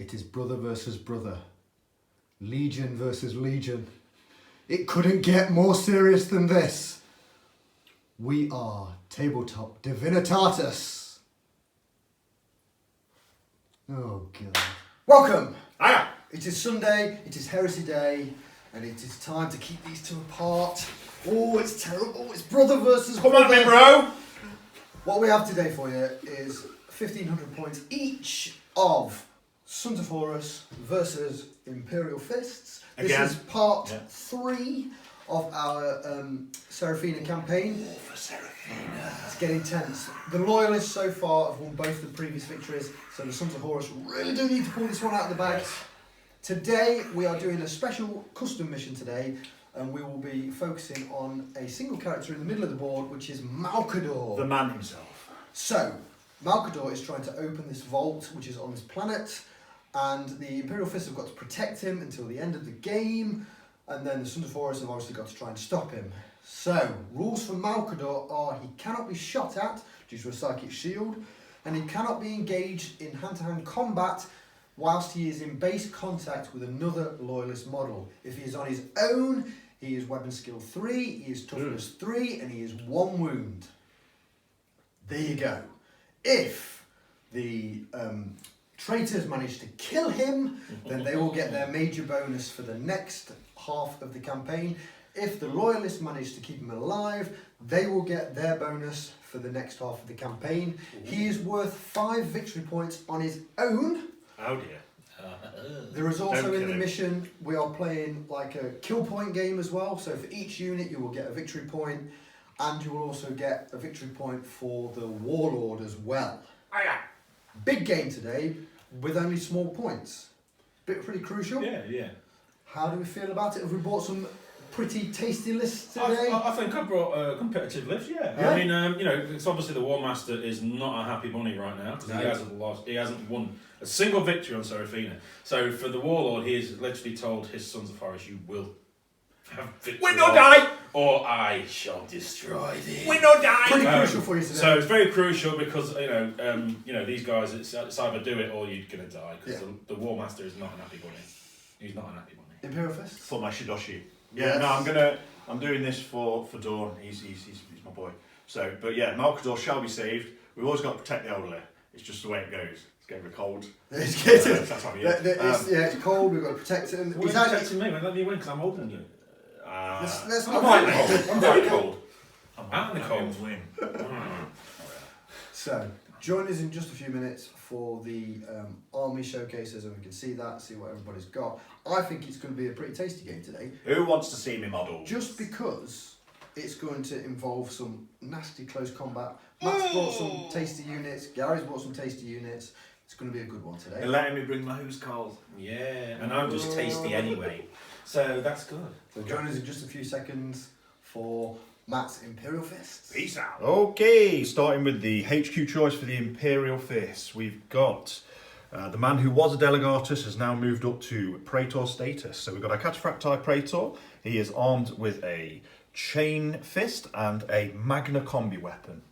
It is brother versus brother. Legion versus legion. It couldn't get more serious than this. We are Tabletop Divinitatus. Oh God. Welcome. Hiya. It is Sunday, it is Heresy Day, and it is time to keep these two apart. Oh, it's terrible. It's brother versus brother. Come on, then, bro. What we have today for you is 1,500 points each of Sons of Horus versus Imperial Fists. Again. This is part 3 of our Seraphina campaign. War for Seraphina. It's getting tense. The loyalists so far have won both the previous victories, so the Sons of Horus really do need to pull this one out of the bag. Yes. Today we are doing a special custom mission today, and we will be focusing on a single character in the middle of the board, which is Malcador. The man himself. So, Malcador is trying to open this vault, which is on this planet, and the Imperial Fists have got to protect him until the end of the game, and then the Sons of Horus have obviously got to try and stop him. So, rules for Malcador are he cannot be shot at due to a psychic shield, and he cannot be engaged in hand-to-hand combat whilst he is in base contact with another loyalist model. If he is on his own, he is weapon skill 3, he is toughness 3, and he is 1 wound. There you go. If the traitors manage to kill him, then they will get their major bonus for the next half of the campaign. If the loyalists manage to keep him alive, they will get their bonus for the next half of the campaign. He is worth 5 victory points on his own. Oh dear. There is also Don't in kill the him. mission, we are playing like a kill point game as well. So for each unit you will get a victory point, and you will also get a victory point for the warlord as well. Hiya. Big game today with only small points. Pretty crucial. Yeah. How do we feel about it? Have we bought some pretty tasty lists today? I think I brought a competitive list, yeah. Yeah. I mean, it's obviously the Warmaster is not a happy bunny right now because No. he hasn't won a single victory on Seraphina. So for the Warlord, he has literally told his Sons of Horus, you will have victory. Win or die! Or I shall destroy thee. Win or die! Pretty crucial for you today. So it's very crucial because these guys, it's either do it or you're gonna die because the Warmaster is not an happy bunny. He's not an happy bunny. Imperial Fist? For my Shidoshi. Yes. Yeah, no, I'm doing this for Dawn. He's my boy. So, but yeah, Malcador shall be saved. We've always got to protect the elderly. It's just the way it goes. It's getting cold. It's getting, That's what it's cold, we've got to protect him. Well, you're protecting me, let me win because I'm older than you. Let's I'm not quite fight. cold. I'm very cold. I'm out in the cold. Win. So, join us in just a few minutes for the army showcases, and we can see what everybody's got. I think it's going to be a pretty tasty game today, Who wants to see me model? just because it's going to involve some nasty close combat. Matt's brought some tasty units, Gary's brought some tasty units. It's going to be a good one today. They're letting me bring my who's cold. Yeah, and I'm just tasty anyway. So that's good. So join us in just a few seconds for Matt's Imperial Fists. Peace out. Okay, starting with the HQ choice for the Imperial Fists. We've got the man who was a Delegatus has now moved up to Praetor status. So we've got a Cataphracti Praetor. He is armed with a chain fist and a Magna Combi weapon.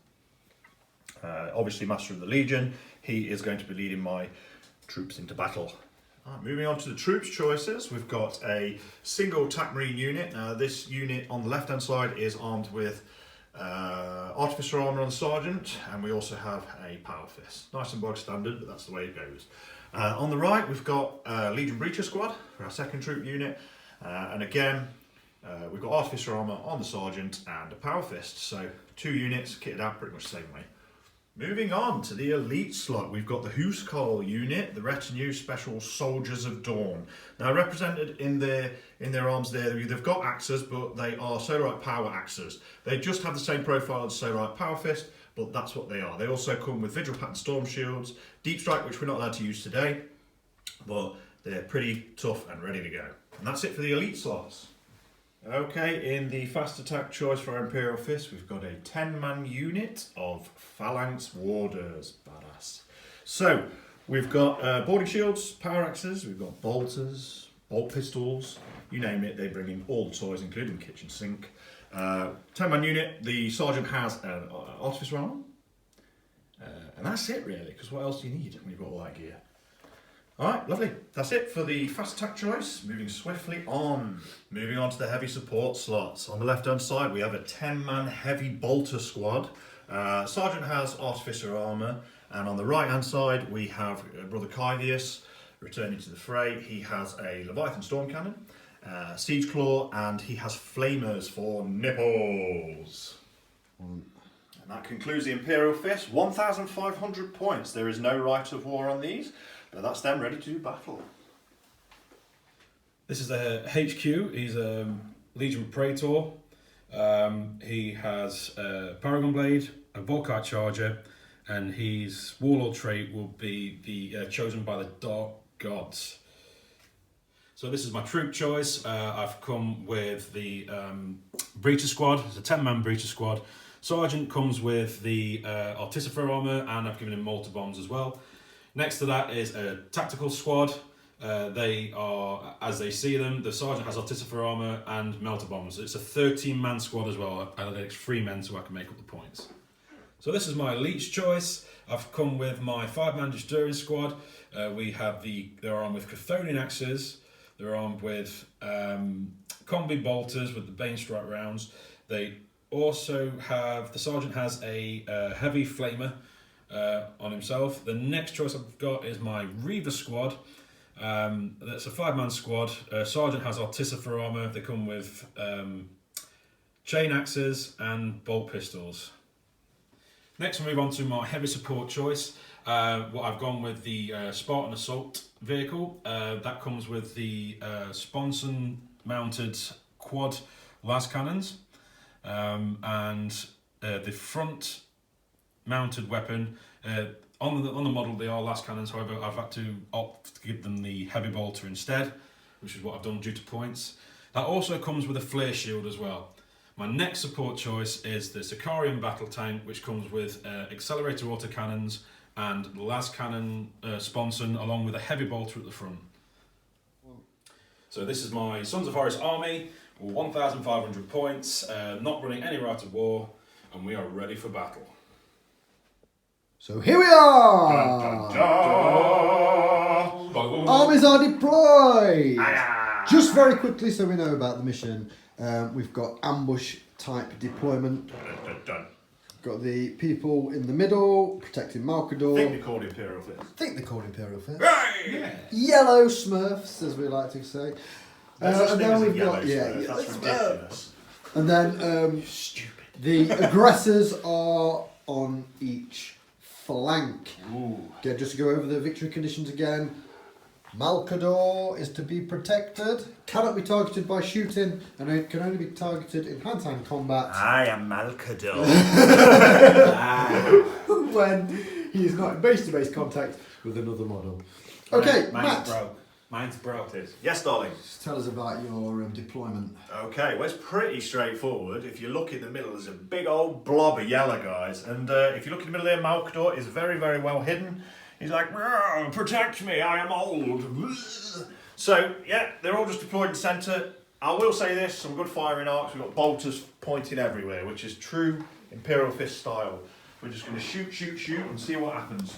Obviously Master of the Legion. He is going to be leading my troops into battle. Moving on to the troops choices, we've got a single TAC Marine unit. Now this unit on the left hand side is armed with Artificer armour on the Sergeant, and we also have a Power Fist. Nice and bog standard, but that's the way it goes. On the right we've got Legion Breacher Squad for our second troop unit, and again we've got Artificer armour on the Sergeant and a Power Fist, so 2 units kitted out pretty much the same way. Moving on to the elite slot, we've got the Huskarl unit, the Retinue Special Soldiers of Dawn. Now represented in their arms there, they've got axes, but they are Solarite Power axes. They just have the same profile as Solarite Power Fist, but that's what they are. They also come with Vigil Pattern Storm Shields, Deep Strike, which we're not allowed to use today, but they're pretty tough and ready to go. And that's it for the elite slots. Okay, in the fast attack choice for our Imperial Fist, we've got a 10-man unit of Phalanx Warders. Badass. So, we've got boarding shields, power axes, we've got bolters, bolt pistols, you name it, they bring in all the toys, including the kitchen sink. 10-man unit, the Sergeant has an Artificer armor. And that's it, really, because what else do you need when you've got all that gear? Alright, lovely. That's it for the fast attack choice. Moving swiftly on. Moving on to the heavy support slots. On the left hand side we have a 10-man heavy bolter squad. Sergeant has artificer armour, and on the right hand side we have Brother Kyvius returning to the fray. He has a Leviathan storm cannon, siege claw, and he has flamers for nipples. And that concludes the Imperial Fist. 1,500 points. There is no right of war on these, but that's them ready to do battle. This is the HQ. He's a Legion Praetor. He has a Paragon Blade, a Volkite Charger, and his Warlord trait will be the chosen by the Dark Gods. So this is my troop choice. I've come with the Breacher Squad. It's a 10-man Breacher Squad. Sergeant comes with the Artificer armour, and I've given him mortar bombs as well. Next to that is a tactical squad. They are, as they see them, the Sergeant has Artificer armour and melter bombs. It's a 13-man squad as well. I think it's 3 men so I can make up the points. So this is my Leech choice. I've come with my 5-man Justurian squad. They're armed with Chthonian axes. They're armed with combi bolters with the Bane Strike rounds. They also have, the Sergeant has a heavy flamer on himself. The next choice I've got is my Reaver squad. That's a 5-man squad. Sergeant has Artificer armour. They come with chain axes and bolt pistols. Next we'll move on to my heavy support choice. What I've gone with the Spartan Assault vehicle. That comes with the sponson mounted quad las cannons, and the front mounted weapon. On the model they are las cannons, however I've had to opt to give them the heavy bolter instead, which is what I've done due to points. That also comes with a flare shield as well. My next support choice is the Sicarian battle tank, which comes with accelerator autocannons and las cannon sponson, along with a heavy bolter at the front. So this is my Sons of Horus army, 1,500 points, not running any right of war, and we are ready for battle. So here we are! Dun, dun, dun. Armies are deployed! Just very quickly so we know about the mission. We've got ambush type deployment. Dun, dun, dun. Got the people in the middle protecting Malcador. I think they're called Imperial Fists. Yeah. Yellow Smurfs, as we like to say. And then we've got that's ridiculous. And then Stupid. the aggressors are on each flank. Ooh. Okay, just to go over the victory conditions again. Malcador is to be protected, cannot be targeted by shooting, and it can only be targeted in hand-to-hand combat. I am Malcador. When he is not in base-to-base contact with another model. Okay, Matt, Mine's broke. Yes, darling. just tell us about your deployment. Okay, well, it's pretty straightforward. If you look in the middle, there's a big old blob of yellow guys, and if you look in the middle there, Malcador is very, very well hidden. He's like, protect me, I am old. So, yeah, they're all just deployed in centre. I will say this, some good firing arcs. We've got bolters pointing everywhere, which is true Imperial Fist style. We're just going to shoot, and see what happens.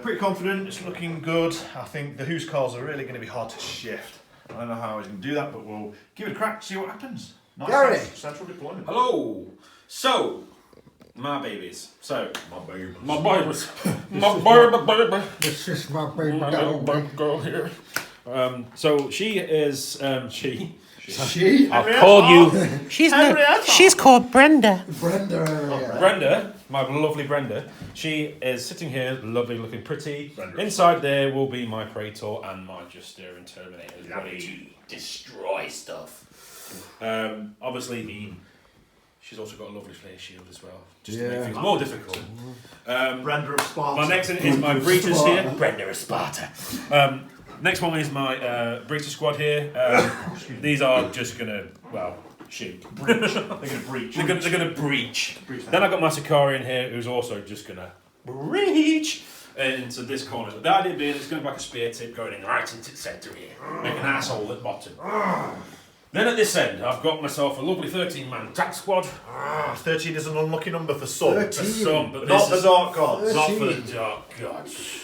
Pretty confident, it's looking good. I think the Huskarls are really going to be hard to shift. I don't know how he's going to do that, but we'll give it a crack, see what happens. Nice Gary. Central deployment. Hello. So, my babies. So, My baby. my babies. My baby. This is my baby My little baby girl here. So she is She? I'll call you She's called Brenda. Brenda. Brenda, my lovely Brenda. She is sitting here, lovely, looking pretty. Brenda. Inside there will be my Praetor and my Justurian Terminator, ready to destroy stuff. Obviously, she's also got a lovely flare shield as well, just to make things more difficult. Brenda of Sparta. My next one is my Breaches here. Brenda of Sparta. Next one is my Breacher squad here. These are just gonna, shoot. They're going to breach. They're gonna breach. Then I've got my Sicarian here, who's also just gonna breach into this corner. The idea being it's going to be like a spear tip going in right into the centre here, make an asshole at the bottom. Then at this end, I've got myself a lovely 13-man attack squad. 13 is an unlucky number for some. 13. For some, but Not this the is Dark Gods. not for the Dark Gods.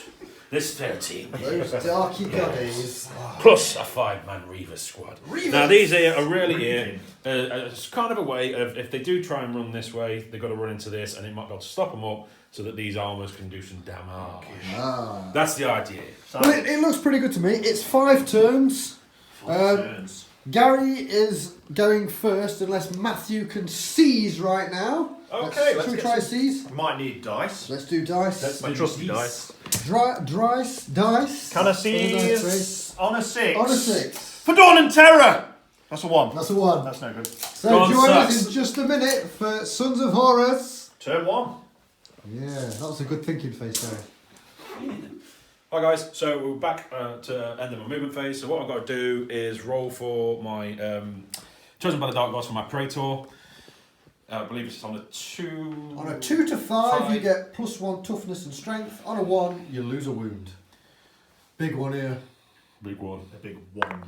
This 13. Those darky goddies. Plus a 5-man Reaver squad. Now these are really here. It's kind of a way of, if they do try and run this way, they've got to run into this, and it might be able to stop them up so that these armors can do some damage. That's the idea. Well, it looks pretty good to me. It's 5 turns. Turns. Gary is going first, unless Matthew can seize right now. Okay, Shall we try seize? We might need dice. Let's do dice. That's my trusty dice. Dice. Can I seize on a 6? On a 6. For Dawn and Terror! That's a 1. That's a 1. That's no good. So Dawn join us sucks. in just a minute for Sons of Horus. Turn 1. Yeah, that was a good thinking face, Gary. Hi guys, so we're back to end of my movement phase. So what I've got to do is roll for my Chosen by the Dark Gods for my Praetor. I believe it's on a 2. On a 2 to 5, you get +1 toughness and strength. On a 1, you lose a wound. Big one here. Big one. A big 1.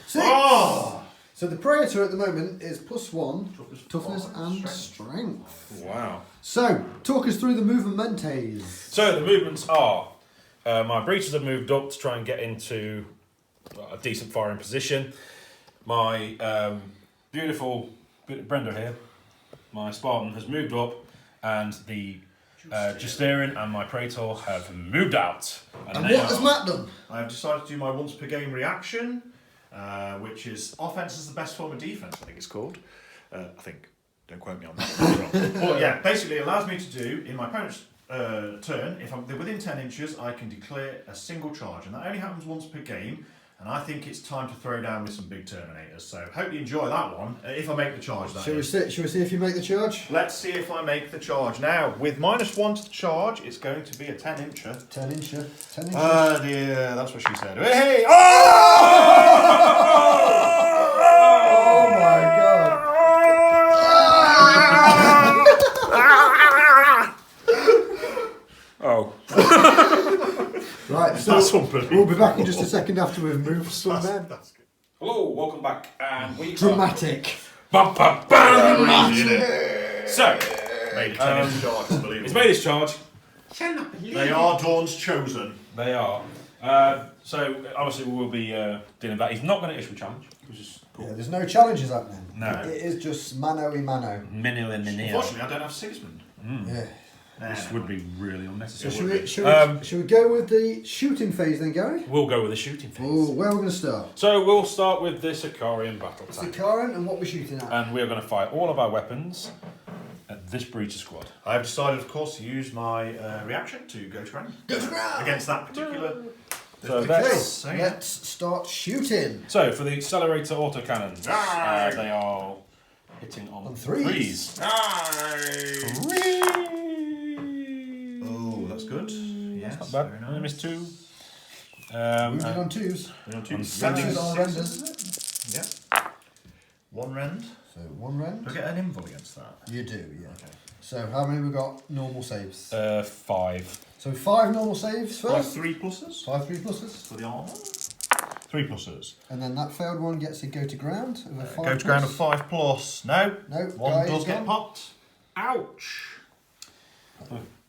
6! Oh! So the Praetor at the moment is +1 toughness and strength. Wow. So, talk us through the movementes. So the movements are, my breaches have moved up to try and get into a decent firing position. My beautiful Brenda here, my Spartan, has moved up, and the Justerian and my Praetor have moved out. And what has Matt done? I've decided to do my once per game reaction, which is offense is the best form of defense, I think it's called. I think. Don't quote me on that. But yeah, basically it allows me to do, in my opponent's turn, if they're within 10 inches, I can declare a single charge. And that only happens once per game. And I think it's time to throw down with some big Terminators. So hope you enjoy that one, if I make the charge, that Shall we is. see if you make the charge? Let's see if I make the charge. Now, with -1 to the charge, it's going to be a 10-incher. 10 incher. 10 inches. Ah, dear, that's what she said. Hey! Oh! Oh my god. Oh. Right, so That's unbelievable. we'll be back in just a second after we've moved some men. That's good. Hello, welcome back, and we Dramatic. Bam, bam, bam. So, Made a 10-inch charge, unbelievable. it's made its charge. They are Dawn's chosen. They are. So obviously we will be dealing with that. He's not going to issue a challenge, which is cool. Yeah, there's no challenges happening. No. It is just mano-y mano. Unfortunately, I don't have Sigismund. Yeah. This would be really So unnecessary. should we go with the shooting phase then, Gary? We'll go with the shooting phase. Oh, where are we going to start? So we'll start with the Sicarian battle It's tank. the current and what we're shooting at. And we're going to fire all of our weapons at this breacher squad. I have decided, of course, to use my reaction to go to ground. Go to ground! Against that particular... So Okay, that's... let's start shooting. So for the accelerator autocannons, Aye. they are hitting on, On threes. Oh, that's good. Yes, Not bad. very Only nice. missed 2. Wounded on 2s. We're on two. On Sixes on renders. Sixes, is it? Yeah. 1 rend. So 1 rend. Do I get an invul against that? You do, yeah. Okay. So how many we got normal saves? 5. So 5 normal saves first. 3 pluses 5 3 pluses. for the armor. 3 pluses. And then that failed one gets a go to ground of a 5 Go to ground of plus. 5 plus. No. No, 1 guy does is get gone. popped. Ouch.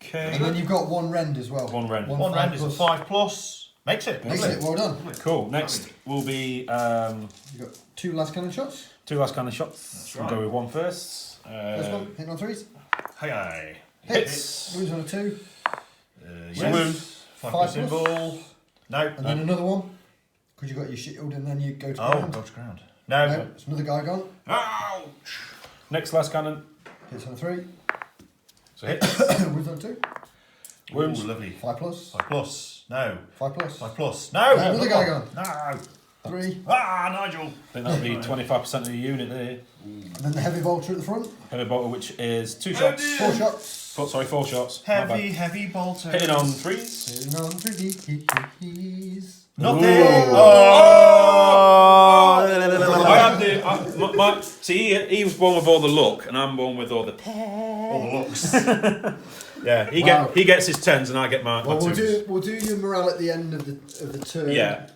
Okay. And then you've got 1 rend as well. 1 rend. 1 5 rend is a plus. 5 plus. Makes it. Makes Lovely. it, well done. Cool. Next will be You've got 2 last cannon shots. 2 last cannon shots. That's We'll right. go with 1 first. First one, hitting on 3s. Hey. Hits. Wounds on a 2. Yes. 5 plus plus. invul. No. And then another one. Because you've got your shield and then you go to Oh, ground. go to ground. No. No, it's another guy gone. Ouch. Next last cannon. Hits on a 3. So hit. Wounds on a 2. Wounds. Ooh, lovely. 5 plus. 5 plus. No. 5 plus. 5 plus. No. No, another guy gone. No. 3. Ah, Nigel. I think that'll be 25% of the unit there. And then the heavy bolter at the front. Heavy bolter, which is 2 shots. 4 shots. 4 shots. My bad. Heavy bolter. Hitting on 3s. Hitting on 3s. Nothing. Ooh. Oh. I had the. See, he was born with all the luck, and I'm born with all the. All the looks. Yeah, Wow. he gets his 10s, and I get my Well, 2s. we'll do your morale at the end of the turn. Yeah.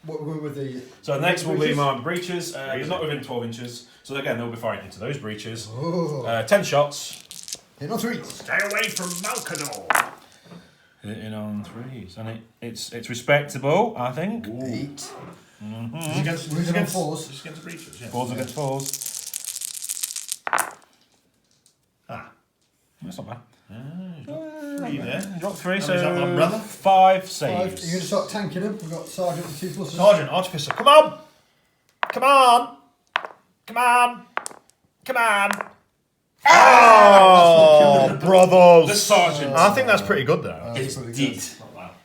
What we're going with the. So next will be breaches? my breaches. He's not within 12 inches, so again they'll be firing into those breaches. Oh. 10 shots. Hitting on 3s. Stay away from Malcador. Hitting on 3s, and it's respectable, I think. 8. Mm-hmm. Wounded on 4s. Just against the breaches, yeah. 4s against 4s. That's not bad. You got 3 there. Drop 3, Is that one umbrella? 5 5. saves. You're going to start tanking them. We've got Sergeant with 2 pluses. Sergeant, Artificer, come on! Come on! Come on! Come on! Oh, brothers! The Sergeant. I think that's pretty good, though. That's pretty good.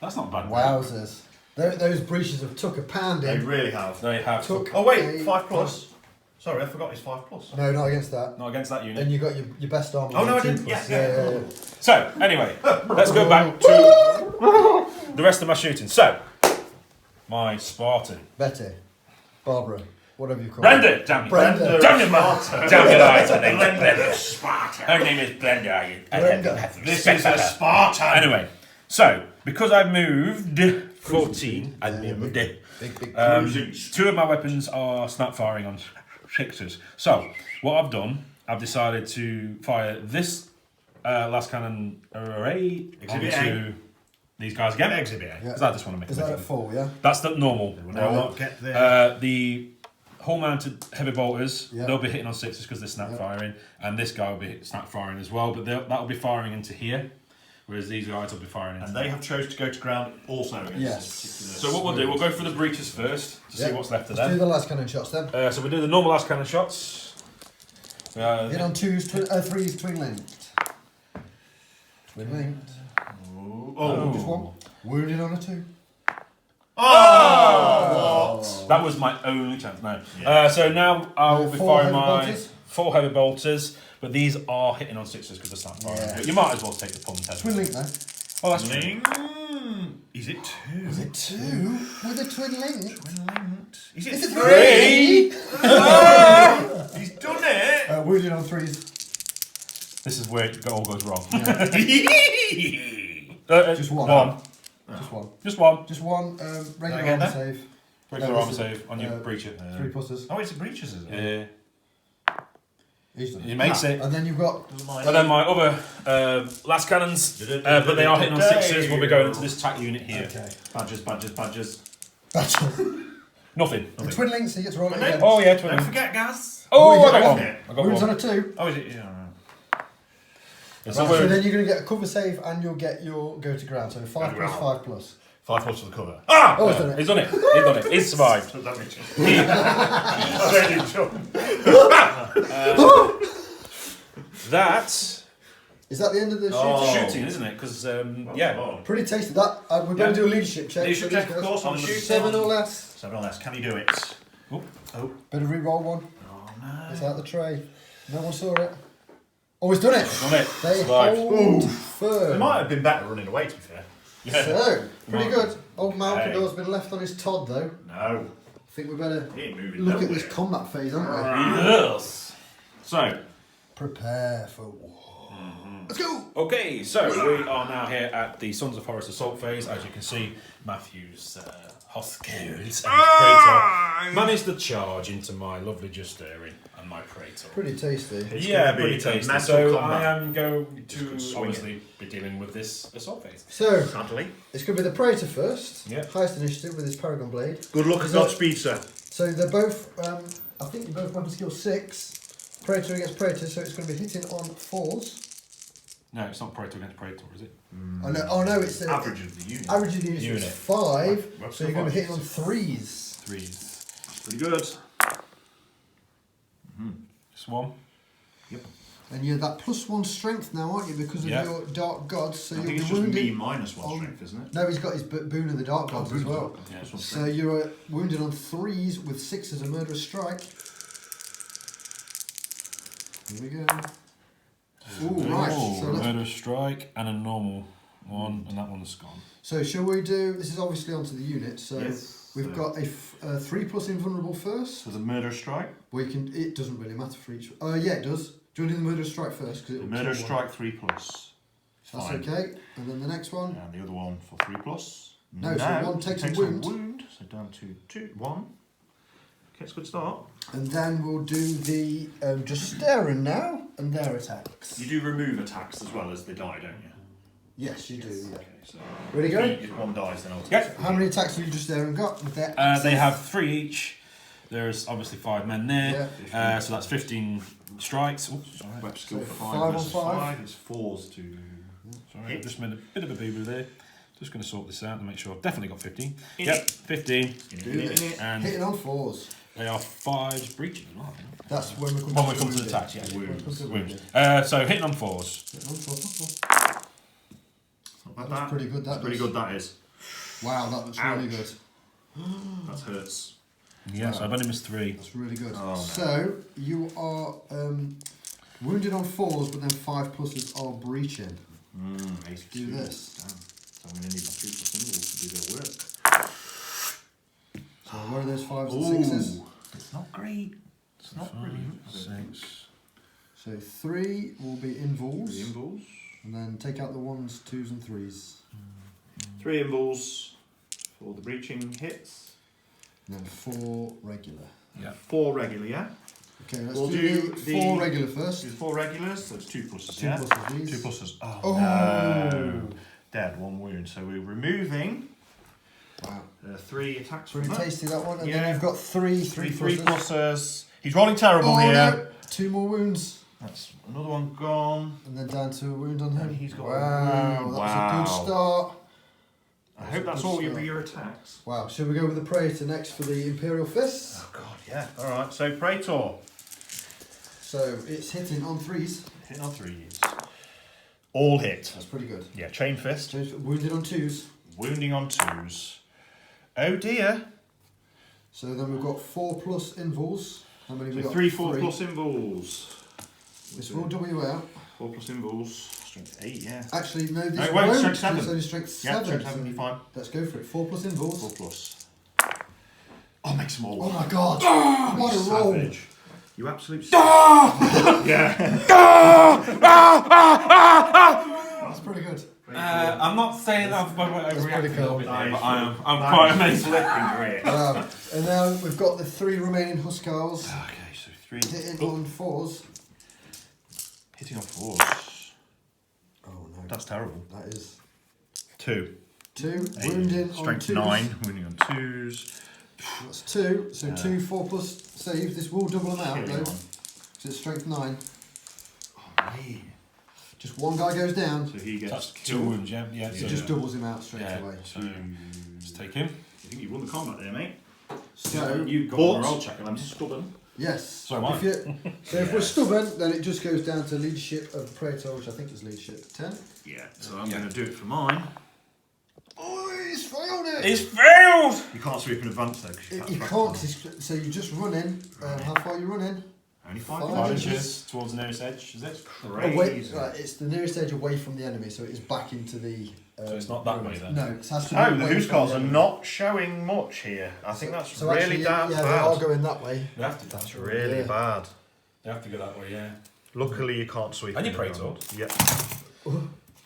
That's not bad. Wowzers. Those breaches have took a pound They in. really have. They have. Took Oh wait, a- 5 plus. Sorry, I forgot it's 5 plus. No, not against that. Not against that Then unit. you got your best armor. Oh, no, with I 2 didn't. plus. Yeah. So, anyway, let's go back to the rest of my shooting. So, my Spartan. Betty. Barbara. Whatever you call Brenda, damn it. Brenda. Damn it, Mark. Damn it, eyes. Her name is Brenda. Her name is Brenda. Brenda. This is a Spartan! Anyway, so, because I've moved 14, I moved. Big. 2 of my weapons are snap firing on 6s. So, what I've done, I've decided to fire this last cannon array Exhibit onto these guys again. Exhibit A. Because I just want to make Is it that bigger. at full, yeah? That's the normal. Now what? Get there. The hull-mounted heavy bolters, Yeah. they'll be hitting on 6s because they're snap firing, and this guy will be snap firing as well, but that'll be firing into here, whereas these guys will be firing into And they have chose to go to ground also against Yes. this particular... So what we'll do, we'll go through the breaches first to see Yeah. what's left of Let's do them. the last cannon shots then. So we'll do the normal last cannon shots. Hit on 2s, 3s, twin linked. Twin linked. Oh, Just one. Wounded on a 2. That was my only chance. No. So now I will be 4 firing heavy my bolters? 4 heavy bolters, but these are hitting on 6s because they're snap firing. Yeah. But you might as well take the pun test. Twin linked now. Oh, that's true. Is it 2? Is it 2? With a twin linked? Is it Is it 3? 3? He's done it! Wounded on 3s. This is where it all goes wrong. Just one. Just one. Just one. Just one regular Again, armor then? save. Regular No, armor this is, save on your breacher. 3 pluses. Oh, it's the breaches, is it? Yeah. He's done He it. makes it. And then you've got And then my other last cannons, but they are hitting on 6s, will be going into this attack unit here. okay. Badges. Battle. Nothing. The twin links, he gets to roll it again. Oh yeah, twin. Don't forget, Gaz. Oh, you I got got one. it. I got Wounds on one. a 2. Oh, is it? Yeah, right. It's Right, a so wound. then you're going to get a cover save and you'll get your go to ground. So 5 Go to plus, ground. 5 plus. 5 plus for the cover. Ah! Oh, he's done it. He's done it. He's done it. He's survived. That makes sense. That Is that the end of the Oh. shoot? shooting, isn't it? Because yeah. Oh. Pretty tasty. That we're going to do a leadership check. Leadership for these check, of guys. course, on the shoot. 7 or less. 7 or less. Can he do it? Better re-roll one. Oh, no. It's out the tray. No one saw it. Oh, he's done it. Done it. They Survived. hold It firm. might have been better running away, to be fair. So, pretty good. Old Hey. Malcador's been left on his Todd though. No. I think we better He ain't moving look at nowhere. this combat phase, aren't we? Yes. So, Prepare for war. Let's go! okay, so we are now here at the Sons of Horus assault phase. As you can see, Matthew's Hoskins and his Praetor managed to charge into my lovely Justerin and my Praetor. Pretty tasty. It's Yeah, gonna be pretty a tasty. mental So combat. I am going to could swing obviously be dealing with this assault phase. So, Sadly. it's going to be the Praetor first. Yeah. Highest initiative with his Paragon Blade. Good luck and Is it- Godspeed, sir. So they're both, I think they're both weapon skill 6. Praetor against Praetor, so it's going to be hitting on 4s. No, it's not Praetor against Praetor, is it? Oh no, it's Average of the unit. average of the units Unit. is 5, Weapon so you're going to be hitting on 5s. 3s. 3s. Pretty good. Just one. And you're that +1 strength now, aren't you? Because of Yeah. your Dark Gods, so I you'll think be it's just wounded. me minus 1 on- strength, isn't it? No, he's got his boon of the Dark Gods as well. Yeah, Plus 1 So strength. you're wounded on 3s with 6 as a murderous strike. Here we go. Ooh, right. Oh, So, let's, murder strike and a normal one, and that one's gone. so shall we do? This is obviously onto the unit. So Yes. we've got a 3+ invulnerable first. So the murder strike. Well, you can. It doesn't really matter for each. Yeah, it does. Do you want to do the murderous strike first? Because The murder strike 3+. That's Fine. okay. And then the next one. And the other one for 3+. No, so one takes a wound. So down to 1. Okay, it's a good start. And then we'll do the Justerin now and their attacks. You do remove attacks as well as they die, don't you? Yes, you do. Yeah. Okay, so Ready, go? if one dies, then I'll take Yep. it. How many attacks have you just there and got with that? They have 3 each. There's obviously 5 men there. Yeah. So that's 15 strikes. Oh, sorry. Web skill So 5 5 on versus 5. 5. It's 4s to. Sorry, I just made a bit of a boo-boo there. Just going to sort this out and make sure I've definitely got 15. In Yep, it. 15. And Hitting on 4s. they are 5s breaching as well. That's when we come When we come to wounded. the attacks, yeah. When we come to Wounds. wounded. So hitting on 4s. Hitting on 4s. Not That's pretty good. That's pretty good, that is. Wow, that looks really Ouch. good. That hurts. Yes, I've only missed 3. That's really good. Oh, no. So you are wounded on 4s, but then 5 pluses are breaching. Ace Do 2. this. Damn. So I'm going to need my 2 plus symbols to do their work. So what are those 5s and 6s? It's not great. It's not 5, brilliant. 6. So 3 will be invuls, 3 invuls. and then take out the 1s, 2s, and 3s. 3 invuls for the breaching hits. And then 4 regular. Yeah. 4 regular, yeah? Okay, let's We'll do do the the- 4 regular first. Do 4 regulars, so it's 2 pluses, 2 yeah? pluses these. 2 pluses. Oh, Oh. no. Dead, 1 wound. So we're removing Wow. 3 attacks Pretty from that. tasty that one. And Yeah. then you've got 3 3 pluses. pluses. He's rolling terrible Oh here. no! 2 more wounds. That's another one gone. And then down to a wound on him. And he's got a wow, wound. that was a good start. I hope that's good all start. your attacks. Wow, shall we go with the Praetor next for the Imperial Fists? Oh god, yeah. Alright, so Praetor. So it's hitting on 3s. Hitting on 3s. All hit. That's pretty good. Yeah, chain fist. Wounded on 2s. Wounding on 2s. Oh dear. So then we've got 4 plus invuls. How many have we So got? 3, 4 3. plus invuls. This will W out. 4 plus invuls. Strength 8, yeah. Actually, no, this No, wait, won't. strength 7. It's only strength Yeah, 7. strength 7, so you're fine. let's go for it. 4 plus invuls. 4 plus. Oh, makes them all. Oh my god! What a roll! Savage. You absolute yeah. That's pretty good. I'm not saying that by way That's pretty cool. but I'm quite amazed. Flipping great. And now we've got the 3 remaining Huskars Okay, so 3. hitting on 4s. Hitting on 4s. Oh no. That's terrible. That is 2. 2. Wounding on Strength 2s. 9. Wounding on 2s. That's 2. So 2 4 plus saves. This will double them out Killing though. one. So it's strength 9. Oh, man. Just one guy goes down. So he gets That's 2 killed. wounds, yeah. Yeah, It so just doubles him out straight yeah, away. so just take him. I think you won the combat there, mate. So You've got But- a morale check and I'm stubborn. yes. So am I. If we're stubborn, then it just goes down to leadership of Praetor, which I think is leadership 10. Yeah, so I'm Yeah. going to do it for mine. Oh, he's failed it! It's failed! You can't sweep in advance though, because You can't, 'cause so you just run in. How far are you running? Only 5 5 5 inches. inches towards the nearest edge, is it? Crazy. Away, right, it's the nearest edge away from the enemy, so it is back into the. So it's not that way then? No, it has to be. Oh, the away Who's from Calls the are enemy. not showing much here. I think that's So really actually, damn yeah, they are bad. going that way. They have to, That's really Yeah. bad. They have to go that way, yeah. Luckily, you can't sweep. And you in pray around. to? Yep.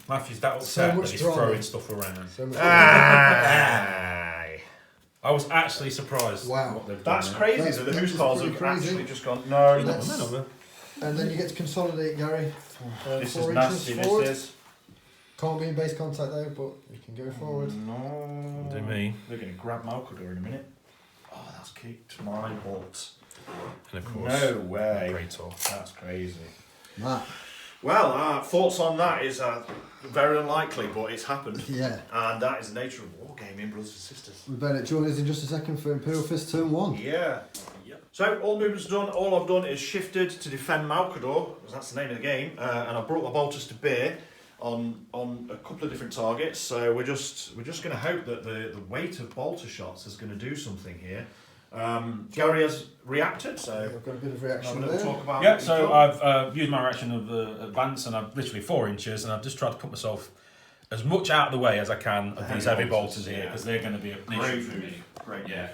Matthew's that So upset much that he's drama. throwing stuff around. So much- Aye. I was actually surprised Wow. what they've That's done. crazy That's- that the that Who's is Calls pretty have crazy. actually just gone, no, Let's- And then you get to consolidate, Gary. this 4 is inches nasty, forward. this is. Can't be in base contact though, but you can go forward. No. Do me. They're going to grab Malcador in a minute. Oh, that's kicked my butt. And of course, No way. Praetor. That's crazy. Matt. Well, thoughts on that is very unlikely, but it's happened. Yeah. And that is the nature of wargaming, brothers and sisters. We better join us in just a second for Imperial Fist turn 1. Yeah. So all movements done. All I've done is shifted to defend Malcador, because that's the name of the game, and I brought my bolters to bear on a couple of different targets. So we're just going to hope that the weight of bolter shots is going to do something here. Gary has reacted, so I've got a bit of I'm reaction going to there. talk about. Yeah, what he's so done. I've used my reaction of advance, and I've literally 4 inches, and I've just tried to put myself as much out of the way as I can of these heavy bolters here, because they're going to be a Great issue for move. me. Great. Yeah.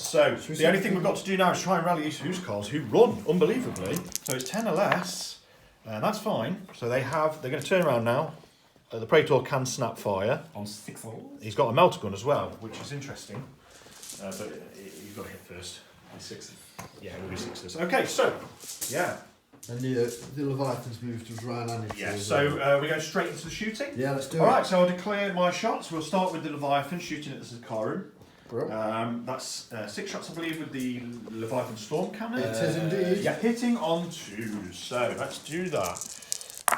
So, we the only see- thing we've got to do now is try and rally these Who's Calls who run unbelievably. So it's 10 or less, and that's fine. So they're going to turn around now. The Praetor can snap fire. On 6 holes. He's got a melter gun as well, which is interesting. But you've got to hit first. 6. Yeah, it will be 6s. Okay, so, yeah. And the Leviathan's moved to Ryan and Yeah, so we go straight into the shooting. Yeah, let's do it. Alright, so I'll declare my shots. We'll start with the Leviathan shooting at the Zakarum. That's 6 shots, I believe, with the Leviathan Storm Cannon. It is indeed. Yeah, hitting on 2s. So let's do that.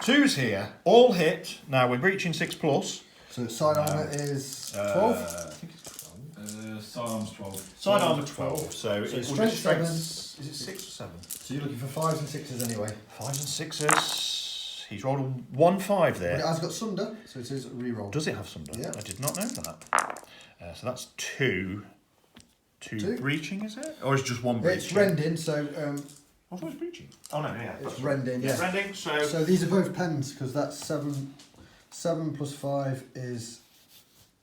2s here, all hit. Now we're breaching 6+. So side armour is 12? I think it's 12. Sidearm's 12. Side armour 12. So it would be strength 7. Is it 6 or 7? So you're looking for 5s and 6s anyway. 5s and 6s. He's rolled a 1-5 there. But it has got Sunder, so it is a reroll. Does it have some? Yeah. I did not know that. So that's 2. 2 breaching, is it? Or is it just 1 breaching? It's rending, so I thought it was breaching. Oh no, yeah. it's rending, yeah. Rending, So these are both pens, because that's 7 plus 5 is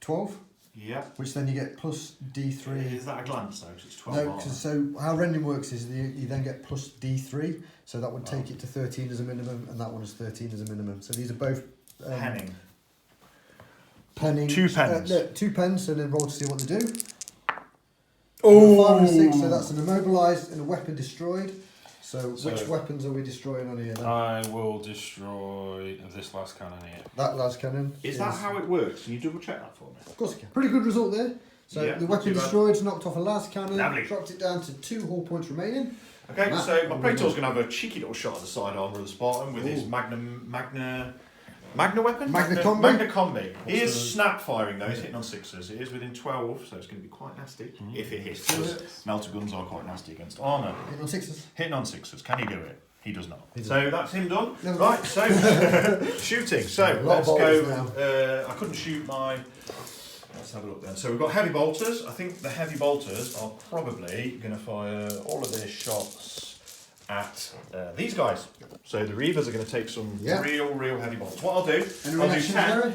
12, yeah. which then you get plus D3. Is that a glance though? 'Cause it's 12 No, armor. so how rending works is you then get plus D3, so that would take it to 13 as a minimum, and that one is 13 as a minimum. So these are both Penning. penning. 2 pens. No, 2 pens, and then roll to see what they do. Oh! 5 and 6, so that's an immobilised and a weapon destroyed. So which weapons are we destroying on here then? I will destroy this last cannon here. That last cannon. Is that how it works? Can you double check that for me? Of course I can. Pretty good result there. So Yeah, the weapon not too bad. destroyed, knocked off a last cannon, Lovely. dropped it down to 2 hull points remaining. Okay, Matt, so my what Praetor's do we going to have a cheeky little shot at the side armour of the Spartan with his Ooh. Magna weapon? Magna Combi? Magna Combi. He is the- snap firing though, he's hitting on 6s. It is within 12, so it's going to be quite nasty if it hits. Because melter guns are quite nasty against armour. Hitting on 6s. Hitting on 6s, can he do it? He does not. He does. So that's him done. Never Right, so shooting. So A lot of let's bolters go. I couldn't shoot my. Let's have a look then. So we've got heavy bolters. I think the heavy bolters are probably going to fire all of their shots at these guys. So the Reavers are going to take some real heavy bolters. What I'll do, Any I'll do reactions, 10. Gary?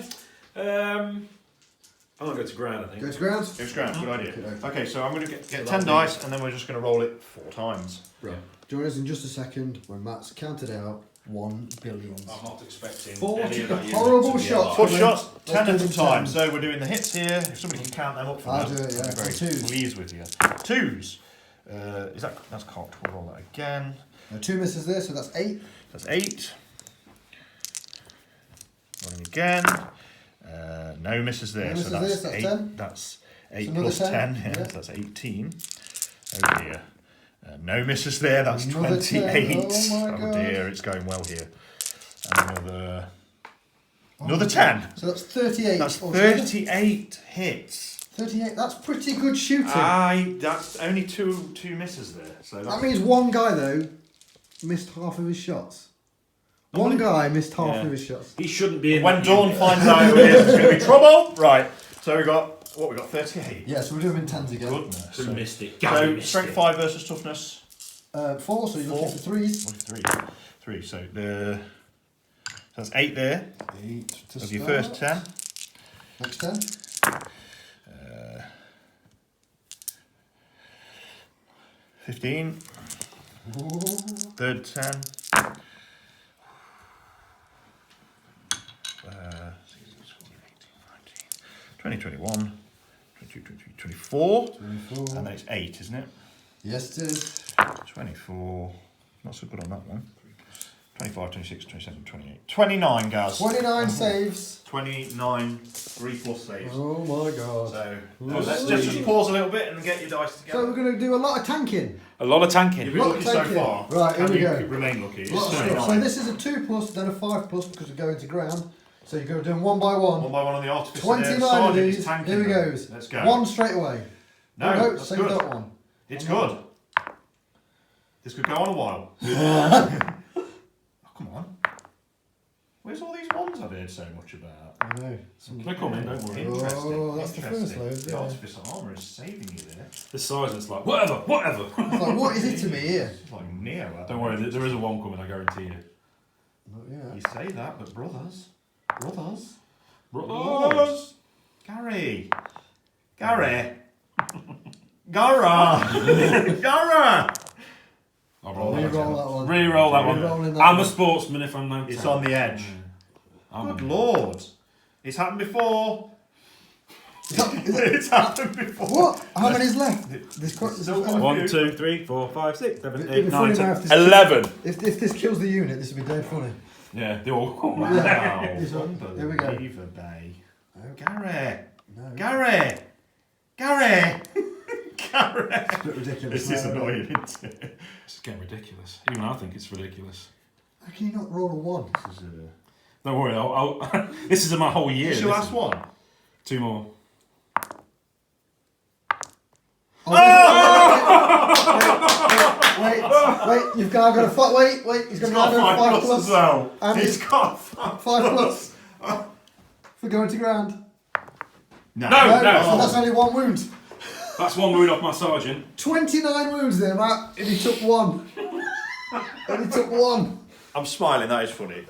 I'm going to go to ground, I think. Go to ground. Go to ground, good idea. Okay. Okay, so I'm going to get 10 dice and then we're just going to roll it 4 times. Right. Join us in just a second when Matt's counted out 1 billion. I'm not expecting 40 any of that unit horrible to be shots. alive. 4 shots, 10 Let's at do a them time. 10. So we're doing the hits here. If somebody can count them up for I'll me, do it, yeah. I'll be very 2s. pleased with you. 2s. That's cocked. We'll roll that again. Now 2 misses there, so that's 8. That's 8. Rolling again. No misses there. No misses so that's there, so that's 8. 10. That's 8 another plus 10, 10. Yeah, yeah. that's 18. Oh dear. No misses there. That's Another 28. 10. Oh my God. Dear, it's going well here. And another 10. So that's 38. That's altogether. 38 hits. 38. That's pretty good shooting. That's only two misses there. So that means one guy though missed half of his shots. One guy missed half of his shots. He shouldn't be in when that Dawn unit. finds out who it is, it's going to be trouble. Right. So we got 38. Yeah, so we're doing 10s again. Goodness. Who missed it? So Gary missed strength it. 5 versus toughness 4, so you're looking for 3s. 3. So that's 8 there. 8 to Of your start. first 10. Next 10. 15. Ooh. Third 10. 20, 21, 22, 23, 24. 24. And then it's 8, isn't it? Yes, it is. 24. Not so good on that one. 25, 26, 27, 28. 29, guys. 29 saves. 29 3+ saves. Oh my god. So let's just pause a little bit and get your dice together. So we're going to do a lot of tanking. A lot of tanking. You've been Lot lucky of so tanking. far. Right, here Can we you go. remain lucky? A lot of It's stuff. So 39. this is a 2+, then a 5+ because we're going to ground. So you're going to do them one by one. One by one on the artificer. 29 there. of Sergeant is these. tanking Here we them. goes. Let's go. 1 straight away. No, Go, that's so you good. got 1. It's good. This could go on a while. Oh, come on. Where's all these ones I've heard so much about? I know. They're coming, don't worry. Interesting. Oh, that's the interesting. first load, The yeah. artificer armour is saving you there. The sergeant's like, whatever. It's like, what is it to me here? It's like Neo. Don't worry, there is a one coming, I guarantee you. Not yet. You say that, but brothers. Brothers! Gary. Gara. I'll roll that Reroll one. that one. Re-roll that one. Re-rolling that I'm a one. sportsman if I'm no It's time. on the edge. I'm Good a- lord. It's happened before. It's happened before. What? How many's left? This Still got 1, 2, 3, 4, 5, 6, 7, It'd 8, be 9, funny 10, now if this 11. If this kills the unit, this would be dead funny. Yeah, they all. Oh, Wow. This one. Here we go. Unbelievable. No. Gary. No. Gary. Gary. It's a bit ridiculous. This is now, annoying, isn't it? This is getting ridiculous. Even I think it's ridiculous. How can you not roll a 1? Don't worry, I'll this is my whole year. This is your This last is- one. 2 more. Wait, you've got to fight. Wait, he's going to Got add a 5 5 plus plus. as well. And He's it's got 5 5 plus. For going to ground. No. No. So that's only 1 wound. That's 1 wound off my sergeant. 29 wounds there, Matt, and he took 1. And he took 1. I'm smiling, that is funny.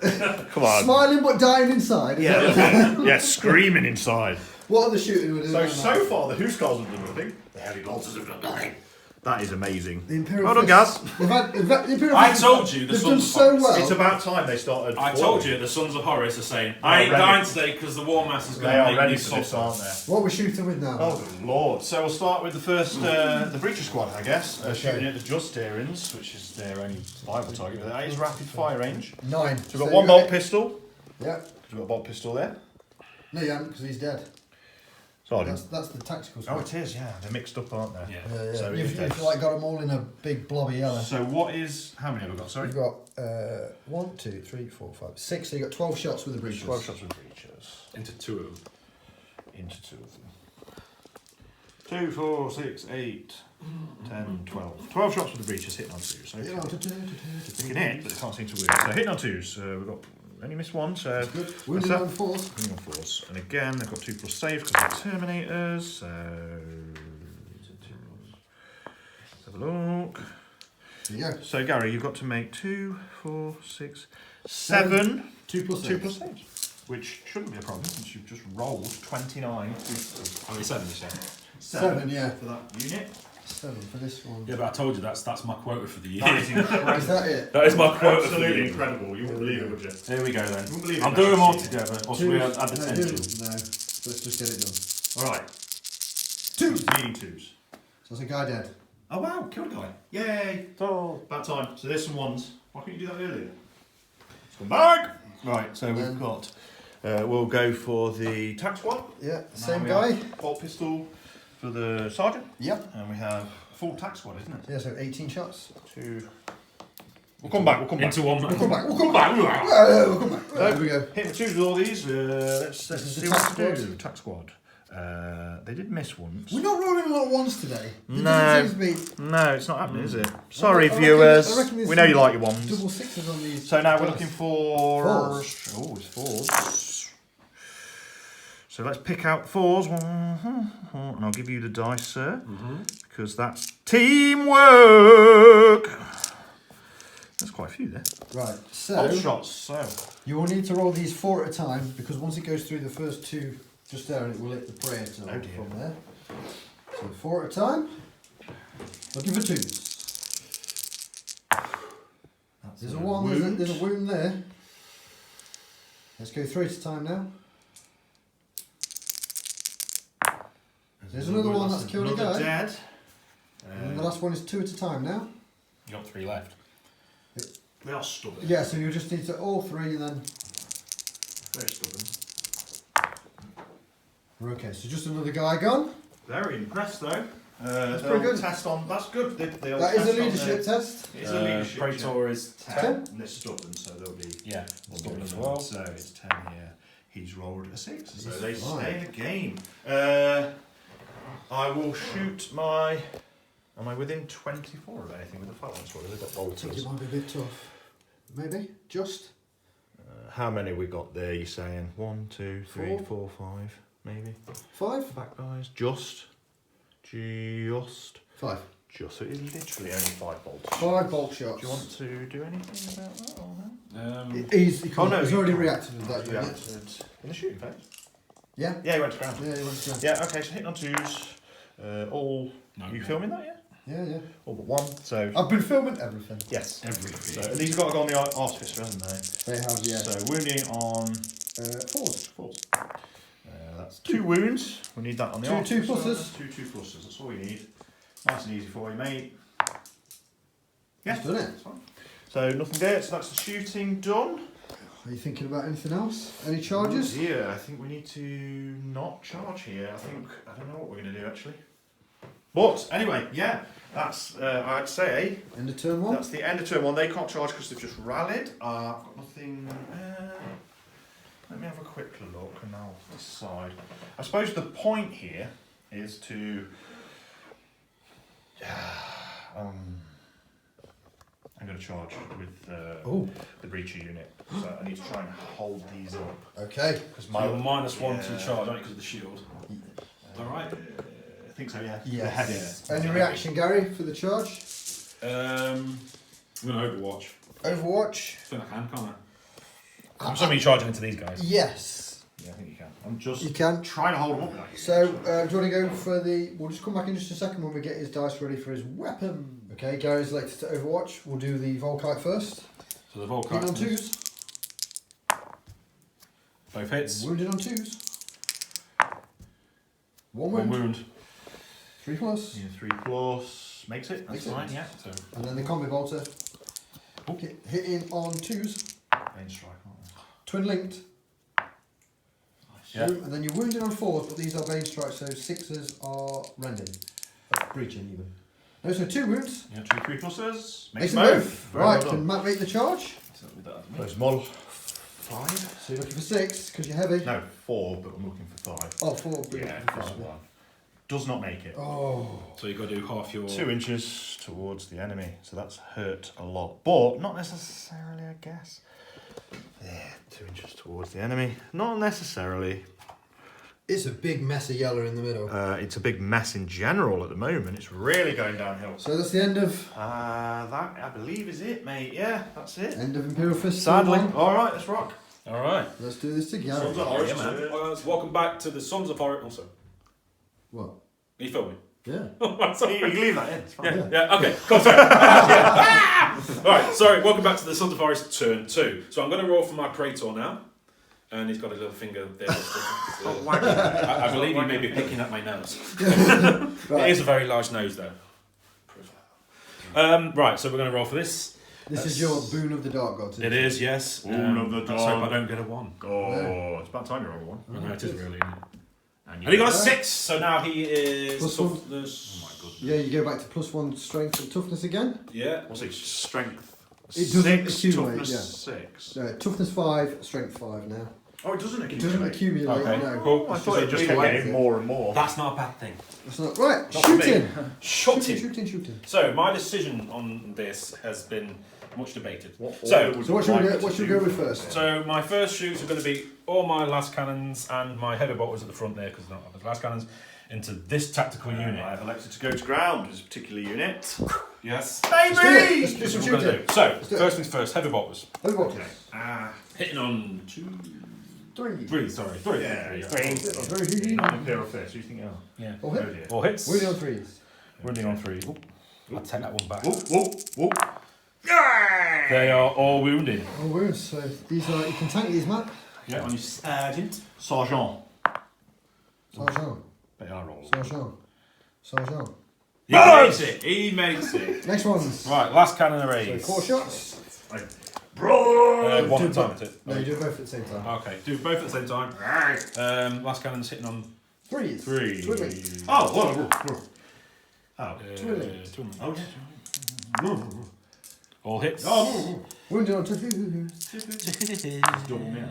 Come on. Smiling but dying inside. Is that- Yeah, screaming inside. What other shooting would do? So far, the Huskarls have done nothing. The Heavy Bolters have done nothing. That is amazing. The Imperial Well done, Gaz. Fists- in fact, the Imperial I Fists- told you the they've done Sons of so Horus. well. It's about time they started. I told you the Sons of Horus are saying, Oh, I ain't ready. dying today because the Warmaster's They going to are make ready me for this, aren't suffer. they? What are we shooting with now? Oh, good lord. So we'll start with the first, the Breacher Squad, I guess. Shooting at the Justarians, which is their only viable target, but that is rapid fire range. 9. So we've got one bolt pistol. Yeah. We've got a bolt pistol there. No, you haven't, because he's dead. Sergeant. That's the tactical Oh, squad. it is, yeah. They're mixed up, aren't they? Yeah. Yeah. So You've it is. like got them all in a big blobby yellow. So what is... How many have we got, sorry? You've got 1, 2, 3, 4, 5, 6. So you got 12 shots with the breaches. 12 shots with Breachers. Into 2 of them. Into 2 of them. 2, 4, 6, 8, 10, 12. 12 shots with the Breachers, hitting on 2s. Okay. We can hit, but it can't seem to win. So hitting on 2s, we've got... Only missed 1, so... That's good. Wounded on 4s. Wounding on 4s. And again, they've got 2 plus saves because they're Terminators, so... Let's have a look. There you go. So, Gary, you've got to make 2, 4, 6, 7... 2 plus 2 plus saves. Which shouldn't be a problem since you've just rolled 29. How many 7 you said? 7, yeah. For that unit. 7 for this one. Yeah, but I told you that's my quota for the year. That is incredible. Is that it? That is my quota for the Absolutely year. incredible. You wouldn't believe it, would you? Here we go then. wouldn't believe it, I'll do them all actually. together. Or should we add the No, tension? no. Let's just get it done. Alright. 2s. Needing 2s. So that's a guy dead. Oh wow, killed a guy. Yay! Oh, about time. So there's some 1s. Why couldn't you do that earlier? Let's come back! Right, so we've got... we'll go for the tac squad. Yeah, Now same we guy. have bolt pistol for the sergeant. Yep. And we have full tac squad, isn't it? Yeah, so 18 shots. 2... We'll come back, we'll come back. Into 1 man. We'll come back. We'll come back. We'll come back. There we go. Hit the 2s with all these. Let's This is see the what tac to squad. do. Tac squad. They did miss once. We're not rolling a lot of 1s today. It No. doesn't seem to be No, it's not happening, is it? Sorry, I viewers. reckon there's We know you some like your 1s. double 6s on these. So now we're dice. looking for... 4s. Oh, it's 4s. So let's pick out 4s. And I'll give you the dice, sir. Because that's teamwork. There's quite a few there. Right, Bolt so shots, so... you will need to roll these 4 at a time because once it goes through the first 2 just there and it will hit the prayer zone Oh dear. from there. So 4 at a time. Looking for 2s. There's a 1, there's a wound there. Let's go 3 at a time now. There's another one that's killed a Another guy. dead. And the last one is 2 at a time now. You got 3 left. They are stubborn. Yeah, so you just need to all 3 and then Very stubborn. we're okay. So just another guy gone. Very impressed though. That's pretty good. Test on. That's good. They'll That is test a on leadership test. It's a leadership. Praetor is 10. 10. And they're stubborn, so they'll be. Yeah, We'll stubborn go as for well. that. So it's 10 here. He's rolled a 6, so He's they fine. stay in the game. I will shoot my. Am I within 24 of anything with the flat ones? What have they got? I think it Bolters. might be a bit tough. Maybe? Just? How many we got there? You saying 1, 2, 3, 4. 4, 5, maybe. 5? Back guys, just. 5. So it is literally only 5 bolts. 5 bolt shots. Do you want to do anything about that or no? He can't. Oh, no, he's he already can't. reacted with that He's unit. reacted in the shooting phase. Yeah? Yeah, he went to ground. Yeah, he wants to. Yeah, okay, so hitting on 2s. All. No, you no. filming that yet? Yeah. All but 1. So. I've been filming everything. Yes. Everything. So these have got to go on the artificer, haven't they? They have, yeah. So wounding on 4s. 4s. That's That's 2 wounds. We need that on the Two officer. 2 pluses. 2 2+. That's all we need. Nice and easy for you, mate. Yeah, That's done it. that's fine. So nothing there. So that's the shooting done. Are you thinking about anything else? Any charges? Yeah, I think we need to not charge here. I don't know what we're going to do actually. But anyway, yeah, that's I'd say End of turn 1. that's the end of turn 1. They can't charge because they've just rallied. I've got nothing. Let me have a quick look and I'll decide. I suppose the point here is to. I'm going to charge with the breacher unit. So I need to try and hold these up. Okay. Because So you're -1 to charge, aren't you, because of the shield? Alright. I think so, yeah. Yes. Any reaction, Gary, for the charge? I'm going to Overwatch. Overwatch? I think I can, can't I? I'm assuming you're charging into these guys. Yes. Yeah, I think you can. I'm just You can. trying to hold them up. So, do you want to go for the... We'll just come back in just a second when we get his dice ready for his weapon. Okay, Gary's elected to Overwatch. We'll do the Volkite first. So the Hit Volkite. on 2s. Both hits. Wounded on 2s. 1 One wound. wound. 3 plus. Yeah, 3+ makes it. That's Makes it. fine, yeah. So And then the combi bolter. Hitting on 2s. Main strike, aren't Twin linked. Yeah. And then you're wounded on 4s, but these are bane strikes, so 6s are rending. Breaching even. No, so 2 wounds. yeah, 2 3+. Makes them them both. both. Very Right, well can done. Matt make the charge? so with that, Close model. 5. So you're looking for 6, because you're heavy. No, 4, but I'm looking for 5. Oh, 4. Yeah, plus 1. Does not make it. Oh. So you've got to do half your. 2 inches towards the enemy, so that's hurt a lot, but not necessarily, I guess. Yeah, 2 inches towards the enemy, not necessarily. It's a big mess of yellow in the middle. It's a big mess in general at the moment. It's really going downhill. So that's the end of That I believe is it, mate. Yeah, that's it. Imperial Fists. Sadly. Turn 1. All right, let's rock. All right. Let's do this together. Sons of Horus. Yeah, man. Welcome back to the Sons of Horus. Also, What? are you filming? Yeah. You can leave that in. It's fine. Yeah. Okay. Cool. Sorry. All right. Sorry. Welcome back to the Sons of Horus turn 2. So I'm going to roll for my Praetor now, and he's got a little finger there. I believe you may be picking at my nose. Right. It is a very large nose, though. Right. So we're going to roll for this. This is your boon of the dark gods. It is, yes. Boon of the Let's hope Dark. I don't get a 1. Oh, it's about time you roll one. I know it is really. And And he got a 6, so now he is Plus 1. toughness. Oh my goodness. Yeah, you go back to +1 strength and toughness again. Yeah. What's it? Strength. It doesn't 6, accumulate, toughness yeah. 6. No, toughness 5, strength 5 now. Oh, it doesn't It doesn't accumulate. Okay. No. Cool. I thought it just kept getting more and more. That's not a bad thing. That's not right. Not for me. Shooting. Shooting. Shooting. So my decision on this has been much debated. So what should we go with first? So my first shoots are going to be all my last cannons and my heavy bolters at the front there because not the last cannons into this tactical unit. I have elected to go to ground as a particular unit. Yes. Let's do it. Let's do That's some what we're going to shooting. do. So do it. first things first, heavy bolters. Heavy bolters. Hitting on 2, 3. 3. Sorry, 3. Yeah, Very Not Imperial Fists. You think? Oh, Yeah. All oh hit. dear. All hits. Wounded on 3s. Wounding on 3. Oop. I'll take that one back. Whoop, whoop, whoop. They are all wounded. All wounds. So these are. You can tank these, Matt. Yeah, on your sergeant. Sergeant. Sergeant. They are all. Sergeant. He makes it. He makes it. Next ones. Right, last cannon So raise. 4 shots. Bro. One Do at a time, both. is it? No, you do both at the same time. Okay, do both at the same time. Last cannon's hitting on 3s. 3. Twin linked. Oh, whoa. Oh. Twin linked. All hits. Oh. Wounded on 2. Double now.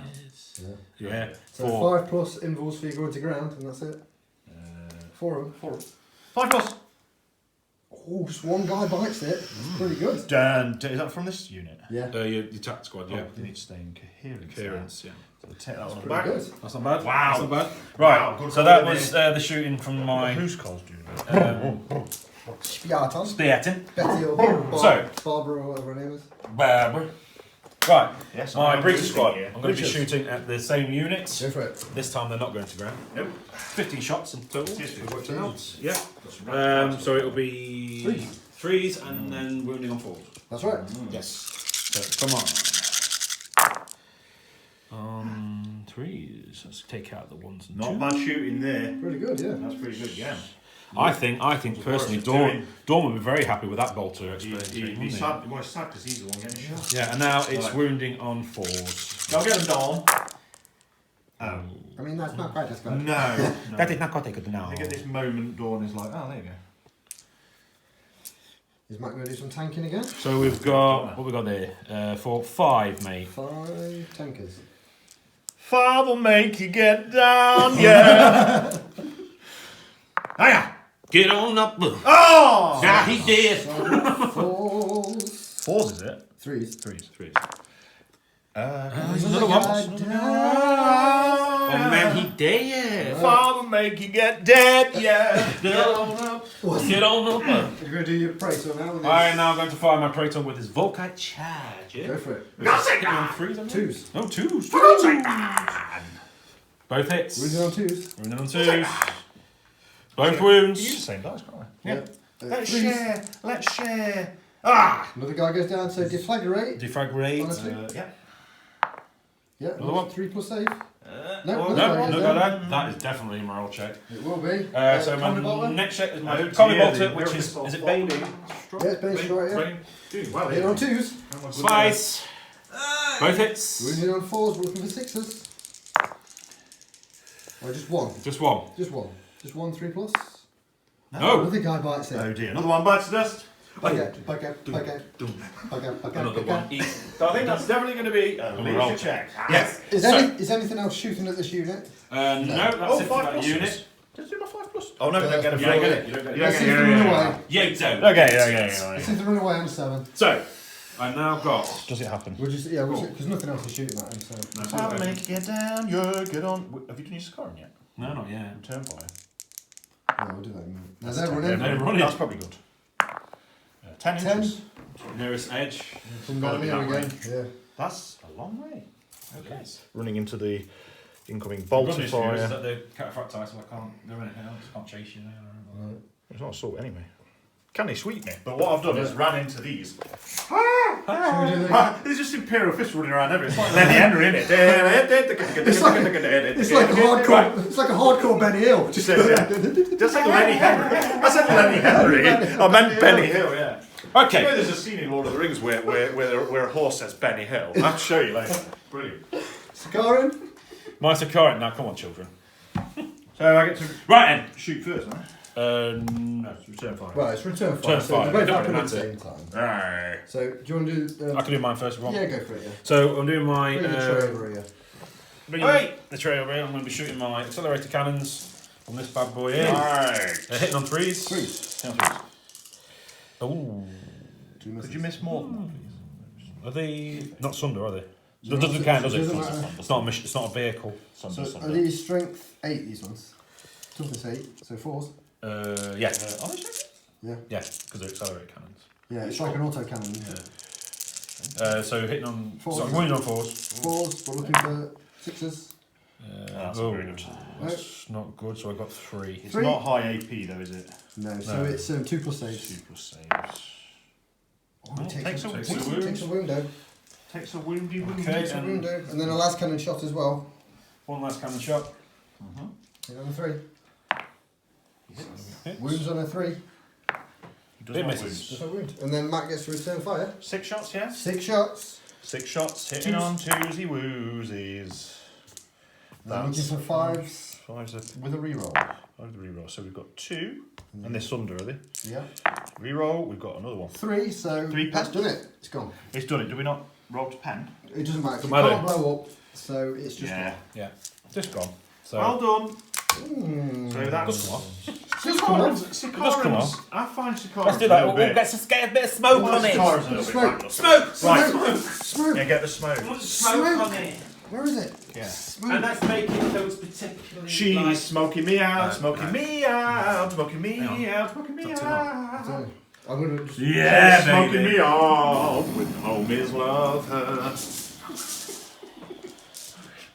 Yeah. So 4. 5 plus invuls for you going to ground, and that's it. 4 of them. 5 plus. Oh, just one guy bites it. That's pretty good. Dan, is that from this unit? Yeah. Your tact squad, yeah. Oh, they need to stay in coherence. Coherence, yeah. So take that one Pretty back. good. That's not bad. Wow. That's not bad. Right, Wow, good so that call, was the shooting from my Whose cards do that? Spiaton. Spearton. Betty or So- Barbara or whatever her name is. Barbara. Right, Yes, my I'm breacher breaching squad. here. I'm going to be Breachers. shooting at the same unit. Go for it. This time they're not going to ground. Nope. 15 shots in total. Yes, We've worked it 15. out. Yeah. So it'll be 3s and then wounding on 4s. That's right. Yes. So come on. 3s. So let's take out the ones and Not twos. bad shooting there. Pretty good, yeah. That's pretty good again. I think personally, Dawn would be very happy with that bolter experience. He'd be sad. Well, it's sad because he's the one getting shot. Yeah, and now it's Right. wounding on 4s. Go get him, Dawn. Oh. I mean, that's not quite as good. No. That is not quite good now. I get this moment, Dawn is like, oh, there you go. Is Matt going to do some tanking again? So we've got, what we got there? For 5, mate. 5 tankers. Five will make you get down, yeah. Hiya. Get on up. Oh! Now he did. 4s. 4s, is it? 3s. 3s. There's another one. Oh man, he dead. Five will make you get dead, yeah. Get on up. Get on up. You're going to do your Praetor now? with I this? am now going to fire my Praetor with his Volkite charge. Go for it. Get on 3s, haven't we? 2s. No, 2s. Both hits. Wounded on 2s. Wounded on 2s. Both wounds. Use the same dice, can't we? Yeah. Let's 3s. share. Let's share. Ah! Another guy goes down, so deflagrate. Defrag rate. Yeah. Yeah, Another one. 3 plus save. No, another no, guy goes no, down. no. That is definitely a morale check. It will be. So my Combat bolter? next check is my Oh, Combat dear, Bolter, the which is it Bane? Yeah, it's Bane strike, yeah. Doing well Hit here. on 2s. Slice. Both hits. Wounded on 4s, we're looking for 6s. Or just 1. Just one. Just 1. Just 1 3 plus. No. Another guy bites it. Oh dear, another one bites the dust. Another Another one. So I think that's definitely going to be a roll. leadership check. Yes. Is anything else shooting at this unit? No, that's Oh, it for 5 that plus. unit. Did I do my 5 plus? Oh no, we Yeah, don't get a You don't get full- it. You don't get Let's it. see if they run away. Yeah, you don't. Okay, yeah. Let's see if they run away on 7. So, I've now got. Does it happen? We'll just, yeah, because nothing else is shooting at him, so. I'll make you get down, yeah, get on. Have you done your scoring yet? No, not yet. Turn fire. Yeah, we'll do that in a minute. Now they're running. They're running. That's probably good. 10 10. inches. Nearest edge. Come Gotta down be here that again. Yeah. That's a long way. Okay. Running into the incoming The bolt good of news for you is fire. that the cataphract title, I can't do anything else. Can't chase you now. It's not assault anyway. Can they sweep me? But what I've done is ran into these. Should we do the- There's just Imperial Fists running around everywhere. It's like Lenny Henry, innit? It's like a hardcore Benny Hill. Just like Lenny Henry. I said Lenny Henry. I meant Benny Hill, yeah. Okay. You know there's a scene in Lord of the Rings where a horse says Benny Hill. I'll have to show you later. Brilliant. Sakarin. My Sakarin. Now, come on, children. So I get to Right then. shoot first, huh? No. No, it's return fire. Right, it's return Turn fire. So fire. they both Don't happen at the matter. same time. Right. So do you want to do? I can do mine first if you want. Yeah, go for it. Yeah. So I'm doing my. Bring the tray over here. Bringing the tray over here. I'm going to be shooting my accelerator cannons on this bad boy here. Right. They're hitting on 3s. 3s. Oh. Could you miss more than that, please? Are they not sunder? Are they? That doesn't count, does it? Doesn't matter. It's not a mission. It's not a vehicle. So are these strength 8? These ones. Toughness 8. So 4s. Yeah. Are they strength? Yeah. Yeah, because they're accelerator cannons. Yeah, it's like an auto cannon. Isn't it? So hitting on. Fours. So I'm winning on 4s. 4s, but looking for 6s. That's not very good. That's not good. So I got 3. It's 3. not high AP though, is it? No, so No. it's 2 plus saves. 2 plus saves. Oh, it takes a takes wound. a wound. Takes a woundy wound. Okay. Takes a wound. And then a last cannon shot as well. One last cannon shot. Hit on a 3. Hits. Wounds on a 3. He does It not misses. wounds. Just a wound. And then Matt gets to return fire. 6 shots, yeah? 6 shots. 6 shots, hitting on 2s, he woozes. Then looking for 5s 5's a with a reroll. 5's a reroll. So we've got 2, and they're sunder, are they? Yeah. Reroll, we've got another one. 3, so 3 that's plus. done it. It's gone. It's done it. Do we not roll to pen? It doesn't matter. 'cause Doesn't it matter. can't blow up, so it's just Yeah. Yeah. Just gone. So. Well done. gone. Mm. So that's Does come off. Just come on. does come off. I find Sicarans Let's do a that. little We'll bit. get to get a bit of smoke on it. Sicarans a little bit Smoke. lackluster. Smoke. Right. Smoke. Yeah, get the smoke. Smoke on it. Where is it? Yeah. Smoke. And let's make it so it's particularly. She's like, smoking me out, No, smoking no. me out, smoking me Hang on. out, smoking me Not too out. So, I'm gonna just. Yeah, smoking baby. me out with home is love her.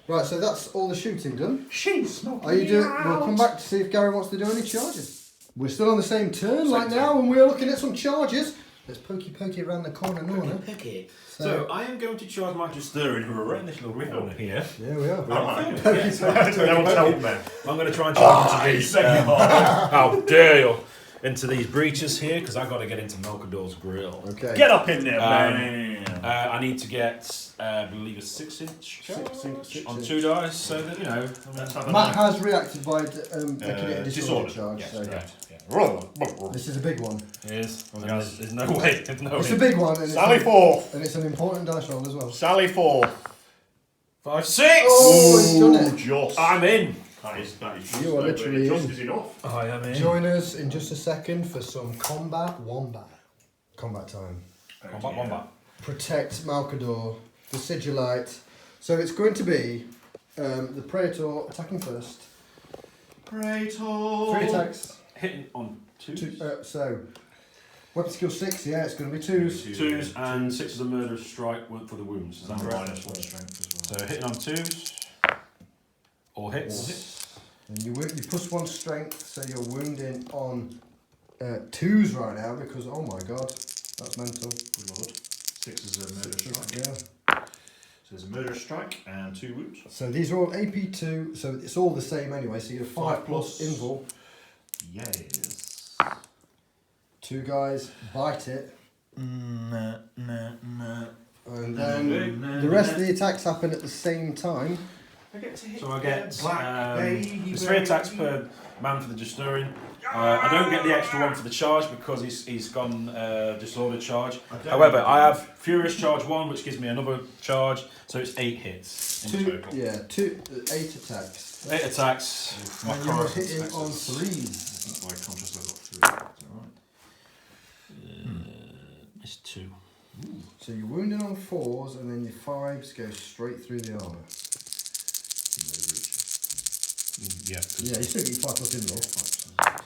Right, so that's all the shooting done. She's smoking Are you me doing? out. We'll come back to see if Gary wants to do any charges. We're still on the same turn like now, and we're looking at some charges. There's pokey around the corner, no? So I am going to charge my Justurian, who are right in this little riddle here. Yeah, we are. Alright. Pokey. No one's helped me. I'm going to try and charge into these. How dare you! Into these breaches here, because I've got to get into Malcador's grill. Okay. Get up in there, man. I need to get, I believe, a 6-inch Six on inch. 2 dice, so that, you know. Let's have a Matt look. has reacted by making it a disorder charge. Yes, So correct. this is a big one. It is. And there's no way. There's no It's way. a big one, and Sally 4. and it's an important dice roll as well. Sally 4. 5, 6! Oh, he's done it. Just. I'm in. That is You are literally just in. is enough. I am in. Join us in just a second for some combat wombat. Combat time. Wombat. Protect Malcador, the Sigulite. So it's going to be the Praetor attacking first. Praetor. 3 attacks. Hitting on 2s. So weapon skill 6. Yeah, it's going to be 2s. 2s and 6 is a murderous strike for the wounds. Is that correct? Minus 1 strength as well. So hitting on 2s. All hits. And you plus 1 strength, so you're wounding on 2s right now because oh my god, that's mental. Good lord. 6 is a murder strike. Yeah. So there's a murder strike and 2 wounds. So these are all AP2, so it's all the same anyway. So you get 5 plus invul. Yes. 2 guys bite it, Nah. and then the rest of the attacks happen at the same time. I get to hit So I get black baby. there's 3 attacks per man for the Justurian. I don't get the extra one for the charge because he's gone disordered charge. However, I have Furious Charge 1, which gives me another charge, so it's 8 hits in total. 8 attacks. 8 attacks. And you're hitting on 3s. By contrast, I've got 3. Is that right? It's 2. So you're wounding on 4s, and then your 5s go straight through the armour. Yeah. Yeah, you still get your 5 plus invul.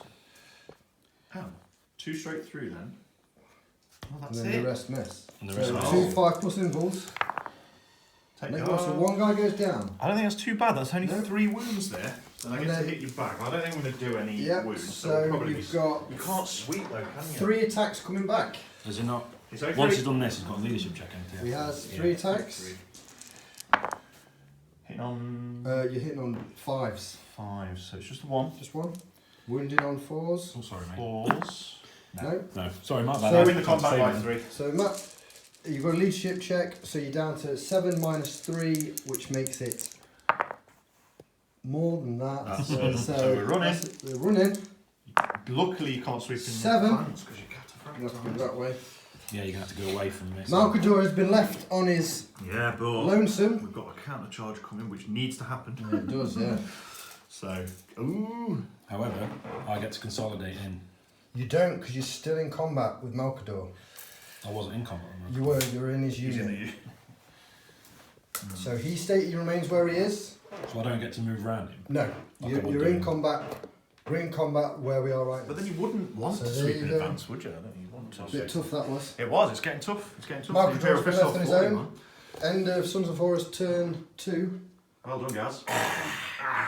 How? 2 straight through then. Oh, And that's then it. the rest miss. And the So rest 2 5 plus invuls. Take Make your- so 1 guy goes down. I don't think that's too bad. That's only No. 3 wounds there. And I And get to then- hit you back. I don't think I'm going to do any Yep, wounds. so it'll probably you've be... got You can't sweep though, can you? 3 attacks coming back. Is it not? It's okay. Once he's done this, he's got a leadership check. hasn't He has 3 attacks. Hitting on You're hitting on 5s. 5, so it's just 1. Just 1. Wounded on 4s. Oh, sorry, mate. 4s. No. No, sorry, my So bad. So I win the combat by 3. So Matt, you've got a leadership check, so you're down to 7 minus 3, which makes it more than that. So we're running. We're running. Luckily you can't sweep in 7. advance because you You have to go cataphractise. that way. Yeah, you're going to have to go away from this. Malcador has been left on his Yeah, but lonesome. we've got a counter charge coming which needs to happen. Yeah, it does, yeah. So, ooh. However, I get to consolidate in. You don't, because you're still in combat with Malcador. I wasn't in combat. was I? You were in his He's unit. in the So he remains where he is. So I don't get to move around him. No, Like I would you're do. in combat. We're in combat where we are right now. But then you wouldn't want So to there sweep you in go. advance, would you? I don't think you'd want to. A bit tough that was. It was, it's getting tough. It's getting tough. Malcador's The Imperial been Fists left are on his falling, own. man. End of Sons of Horus turn 2. Well done, guys.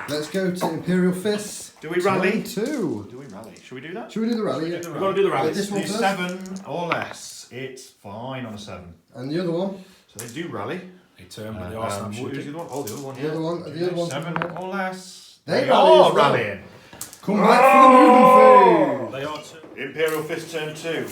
Let's go to Imperial Fists. Do we rally? Turn 2. Do we rally? Should we do that? Should we do the rally? We've Yeah. got to do the rally. This one Do first. 7 or less. It's fine on a 7. And the other one. So they do rally. They turn with the arsenal Who's the shooting. other one? Oh, the other one, The yeah. other one. The other one. 7 or less. They They rally are as well. rallying. Come back for the movement phase. They are two. Imperial Fist turn 2.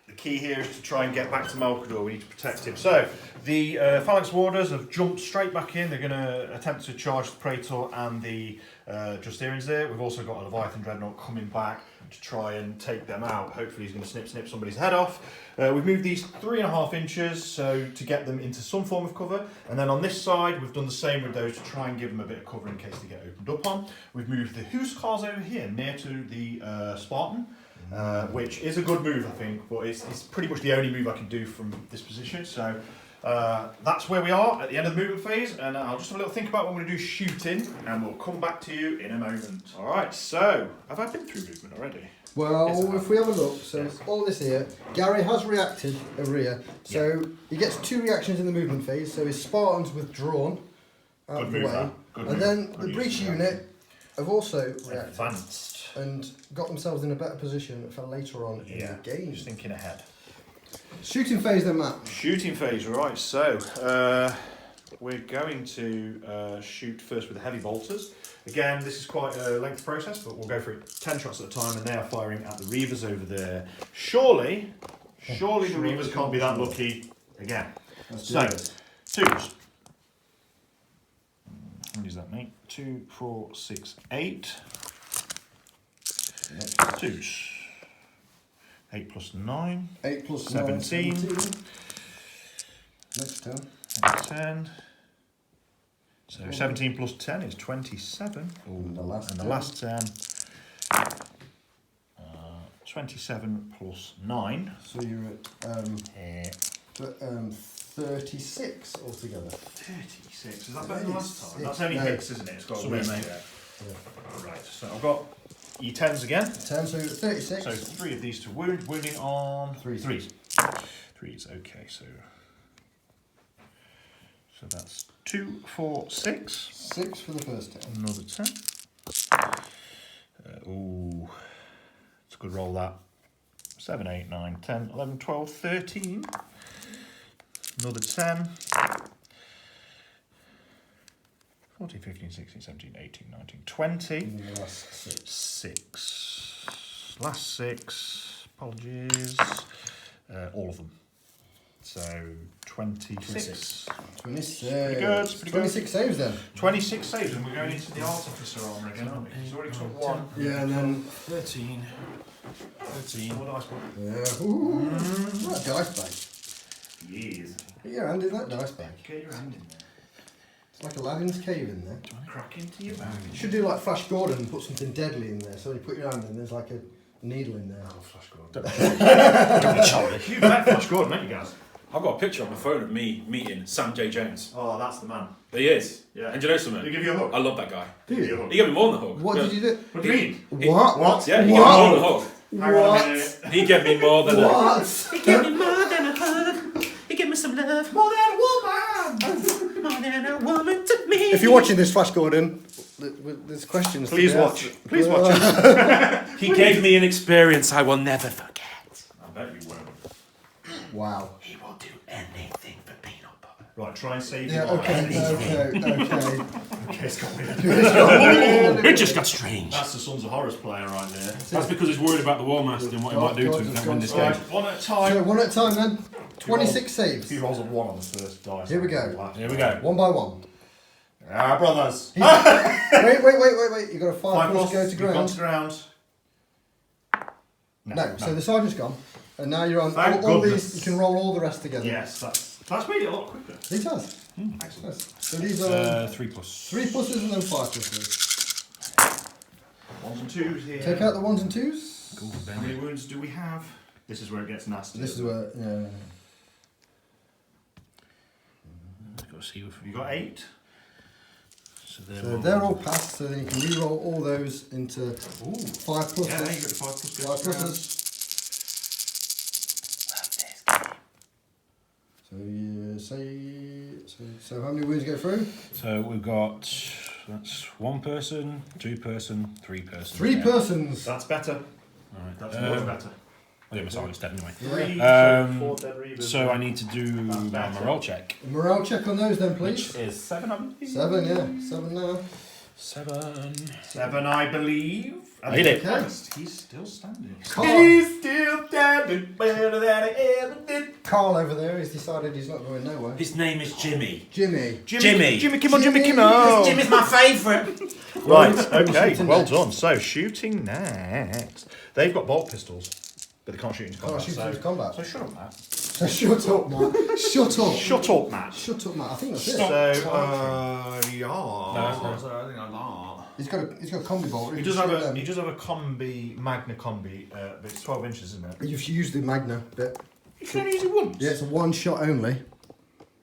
The key here is to try and get back to Malcador. We need to protect him. So, the Phalanx Warders have jumped straight back in. They're going to attempt to charge the Praetor and the Justurians there. We've also got a Leviathan Dreadnought coming back to try and take them out. Hopefully he's going to snip somebody's head off. We've moved these 3.5 inches so to get them into some form of cover. And then on this side, we've done the same with those to try and give them a bit of cover in case they get opened up on. We've moved the Huskars over here near to the Spartan. Which is a good move, I think, but it's pretty much the only move I can do from this position. So that's where we are at the end of the movement phase, and I'll just have a little think about what I'm going to do shooting, and we'll come back to you in a moment. All right, so have I been through movement already? Well, if we have a look, so all this here, Gary has reacted over here. So he gets 2 reactions in the movement phase. So his Spartans withdrawn out Good of the move, way, that. Good and move. then Good the use breach of that. unit have also reacted Advanced. and got themselves in a better position for later on in the game. Just thinking ahead. Shooting phase then, Matt. Shooting phase, right. So, we're going to shoot first with the heavy bolters. Again, this is quite a lengthy process, but we'll go for it 10 shots at a time, and they are firing at the Reavers over there. Surely the Reavers can't be that lucky again. So, twos. What does that make? 2, 4, 6, 8. Twos. 8 plus 9. 8 plus 17. 9, 17. Next turn. 10. So 17 plus 10 is 27. And the last And the 10. last 10. 27 plus 9. So you're at 36 altogether. 36. Is that better than last time? That's only No. hits, isn't it? It's got a Sorry, whiz, mate. yeah. Right, so I've got E10s again. 10, so you're at 36. So 3 of these to wound. Wounding on Threes. Threes, okay, so that's 2, 4, 6. 6 for the first turn. Another 10. Ooh, it's a good roll that. 7, 8, 9, 10, 11, 12, 13. Another 10. 14, 15, 16, 17, 18, 19, 20. And the last 6. 6. Last 6. Apologies. All of them. So 26. 26. Pretty good, it's pretty good. 26 saves then. 26 saves, and we're going into the artificer armor again, aren't we? He's already took 1. Yeah, and then 13. 13. More dice, boy. yeah, ooh, that dice bag. Yes. Get your hand in that dice bag. Get your hand in there. It's like Aladdin's cave in there. Crack into your bag. You should do like Flash Gordon and put something deadly in there. So you put your hand in, there's like a needle in there. Oh, Flash Gordon. You've met Flash Gordon, haven't you guys? I've got a picture on my phone of me meeting Sam J. Jones. Oh, that's the man. He is. Yeah. And do you know Did something? he give you a hug? I love that guy. Do Give you a you? hug. He gave me more than a hug. What Yeah. did you do? What do you mean? What? What? Yeah, he gave me more than a hug. Hang on a minute. He gave me more than a hug. What? He gave me more than a hug. He gave me some love. More than a woman! More than a woman to me. If you're watching this, Flash Gordon, there's questions. to Please be watch. asked. Please watch it. He gave me an experience I will never forget. I bet you won't. Wow. He will do anything for peanut butter. Right, try and save Yeah, your okay. Okay, it's got weird. It just got strange. That's the Sons of Horus player right there. That's because he's worried about the Warmaster and what he might do to him if they win this Right, game. one at a So time. one at a time then. 26 saves. He rolls a 1 on the first dice. Here we go. Here we go. One by one. Ah, brothers. Wait. You got a 5 plus go to You've gone ground. to ground. No, so the sergeant's gone. And now you're on Thank all goodness. these. You can roll all the rest together. Yes, that's made it a lot quicker. He does. Excellent. Yes. So these are 3 plus. 3 pluses and then 5 pluses. 1s and 2s here. Take out the 1s and 2s. Cool, How many wounds do we have? This is where it gets nasty. This is where, yeah. Got to see if You got 8. So So they're all passed, so then you can re-roll all those into 5 pluses. Yeah, you got your 5 plus 5 goes to ground. pluses. So you say, so how many wounds go through? So we've got, that's 1 person, 2 person, 3 person. 3 persons. That's better. Alright, That's much better. I'll get my target step anyway. 3, Um, 4 dead reavers. So I need to do my better. morale check. Morale check on those then, Which please. is 7, I believe. 7, yeah. 7 now. 7. 7, I believe. I hit it. Okay. He's still standing. Carl, He's still standing better than he ever did. Carl over there has decided he's not going nowhere. His name is Jimmy. Jimmy. Jimmy. Jimmy Kimmel, Jimmy Jimmy. Kimmel. Jimmy's my favourite. Right, Who's okay, shooting well next? done. So, shooting next. They've got bolt pistols, but they can't shoot into combat. Can't shoot into combat. So shut up, Matt. So shut up, Matt. Shut up. Shut up, Matt. Shut up, Matt. I think that's it. So, yeah. No, So I think I'm not. He's got a combi bolt. He does have a combi, Magna combi, but it's 12 inches, isn't it? You've used the Magna bit. You can only use it once. Yeah, it's a one shot only.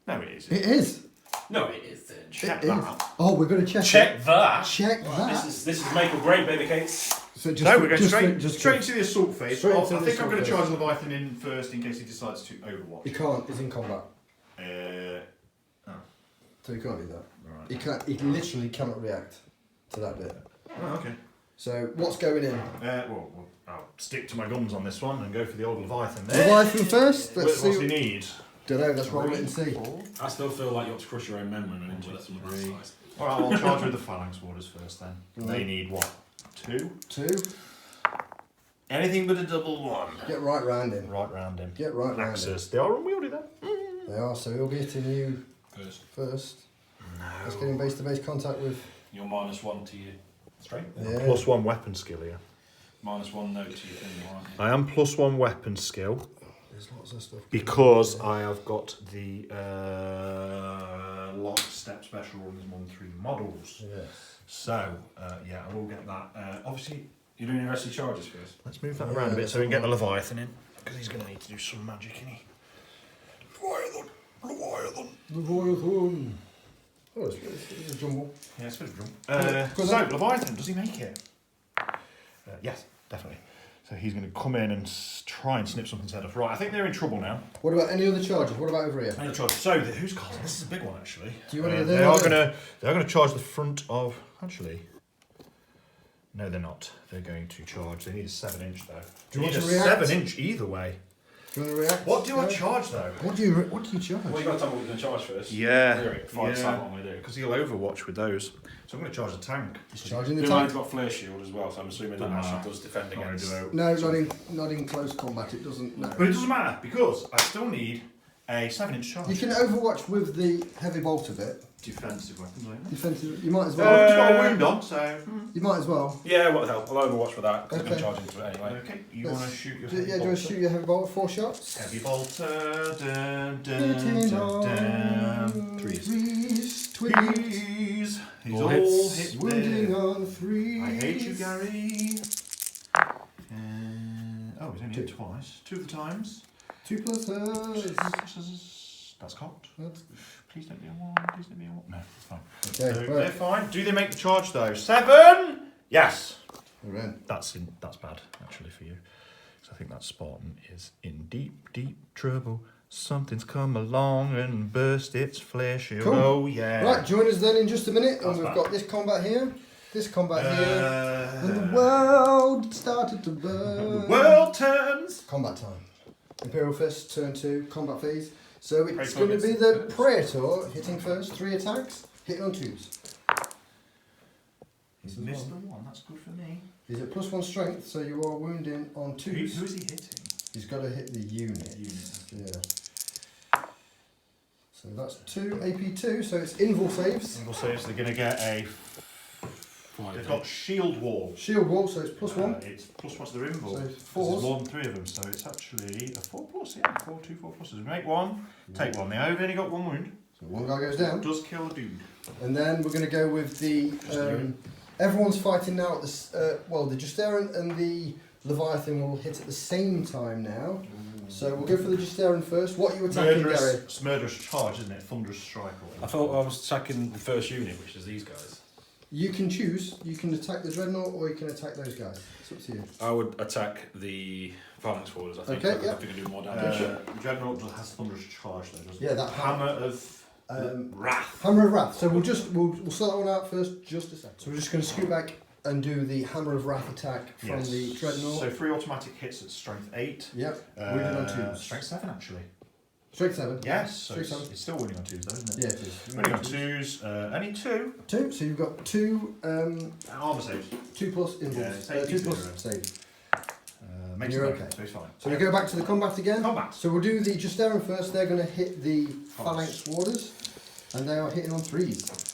No, it isn't. It is. No, it isn't. Check It is. that. Oh, we're going to check it. Check that. Check that. This is make or break, baby cakes. So just, No, we're going just, straight, just straight into the assault phase. Straight Well, into I the think I'm assault going to phase. charge Leviathan in first in case he decides to He overwatch. can't. He's in combat, Oh, so he can't do that. right. He can't. He literally cannot react to that bit. Oh, okay. So what's going in? Well, I'll stick to my guns on this one and go for the old Leviathan there. Leviathan first. Let's What's see. he need? Don't know. Let's roll it and see. I still feel like you ought to crush your own men when into let someone else slice. Alright, I'll charge with the Phalanx Warders first then. They need what? 2? 2. Anything but a double 1. Get right round him. Right round him. Get right round him. Axes. They are unwieldy then. They are. So he'll be hitting you first. No. Let's get in base-to-base contact with. You're -1 to your strength. Yeah. +1 weapon skill here. -1 note to your thing, aren't you? I am +1 weapon skill There's lots of stuff. because I have got the lockstep special runners 1-3 models. Yes. So, yeah, I will get that. Obviously, You're doing your resty charges first. let's move that Yeah, around a bit that's so we can get the all right. Leviathan in. Because he's going to need to do some magic, isn't he? Leviathan! Leviathan! Leviathan. Oh, it's a jumble. Yeah, it's a bit of drum. Go So, on. Leviathan, does he make it? Yes, definitely. So he's going to come in and try and snip something's head off. Right, I think they're in trouble now. What about any other charges? What about over here? I'm going to charge. So, who's card? This is a big one, actually. Do you want to do They that? are going to charge the front of. Actually, no, they're not. They're going to charge. They need a 7-inch though. Do you They want need to a react? 7-inch either way. Do you want to react? What do I Gary? charge though? What do you charge? Well, you've got to tell me what you're going to charge first. Yeah, Clear it, before I decide what I'm going to do. because he'll overwatch with those. So I'm going to charge the tank. He's charging the The tank. line's got flare shield as well, so I'm assuming that Nah. actually does defend I'm gonna against. do No, not in close combat. It doesn't. No. But it doesn't matter because I still need a 7-inch charge. You can overwatch with the heavy bolt of it. Defensive weapons, I know. Defensive. You might as Well, well. I've got a wound on, so. You might as well. Yeah, what the hell? I'll overwatch with that because I'm Okay. going to charge into it anyway. Okay, you want to shoot your Yeah, do you want to shoot your heavy bolt? 4 shots. Heavy bolter, dun, dun, Hitting dun, on dun. threes, twins. Threes. He's All all hits. hit Wounding there. on threes. I hate you, Gary. Oh, he's only hit twice. 2 of the times. 2 pluses. That's cocked. That's- Please don't be a 1. Please don't be a 1. No, it's fine. Okay, So right. they're fine. Do they make the charge though? 7. Yes. We're in. That's bad actually for you. Because I think that Spartan is in deep, deep trouble. Something's come along and burst its flare shield. Cool. Oh yeah. Right, join us then in just a minute, and That's we've bad. got this combat here, this combat here, and the Uh, world started to the burn. world turns. Combat time. Imperial Fist, turn 2, combat phase. So it's Praetor going to be hits the first. Praetor hitting first, 3 attacks, hitting on 2s. He's missed the 1. That's good for me. He's at +1 strength, so you are wounding on 2s. Who is he hitting? He's got to hit the unit. Yeah. So that's 2 AP2, so it's invul saves. Single saves. They're going to get a. They've got shield wall. Shield wall, so it's +1. It's +1 to their invul. So There's 4s. more than 3 of them, so it's actually a 4+. Yeah, 4 pluses. Make 1, take 1. They've only got 1 wound. So one guy goes down. Does kill a dude. And then we're going to go with the. Everyone's fighting now at the. Well, the Justaran and the Leviathan will hit at the same time now. So we'll go for the Justaran first. What are you attacking, Gary? It's murderous charge, isn't it? Thunderous strike. Or I whatever. thought I was attacking the first unit, which is these guys. You can choose. You can attack the Dreadnought or you can attack those guys. It's up to you. I would attack the Phalanx Warders, I think. Okay, I yeah. think I can do more damage. The Dreadnought has thunderous charge, though, doesn't Yeah, it? that Hammer of Wrath. Hammer of Wrath. So we'll sort that one out first, just a second. So we're just going to scoot back and do the Hammer of Wrath attack from the Dreadnought. So 3 automatic hits at strength 8. Yep. Wounded on 2s. Strength 7, actually. Strength 7. Yes. So Strength 7. it's still winning on 2s, though, isn't it? Yeah, it is. Winning on 2s. Only 2. 2. So you've got 2. Armor saves. 2 plus Yeah, involves. it's 2 plus 0. save. Makes You're it okay. So he's fine. So we go back to the combat again. Combat. So we'll do the Justaran first. They're going to hit the Phalanx Warders, and they are hitting on 3s.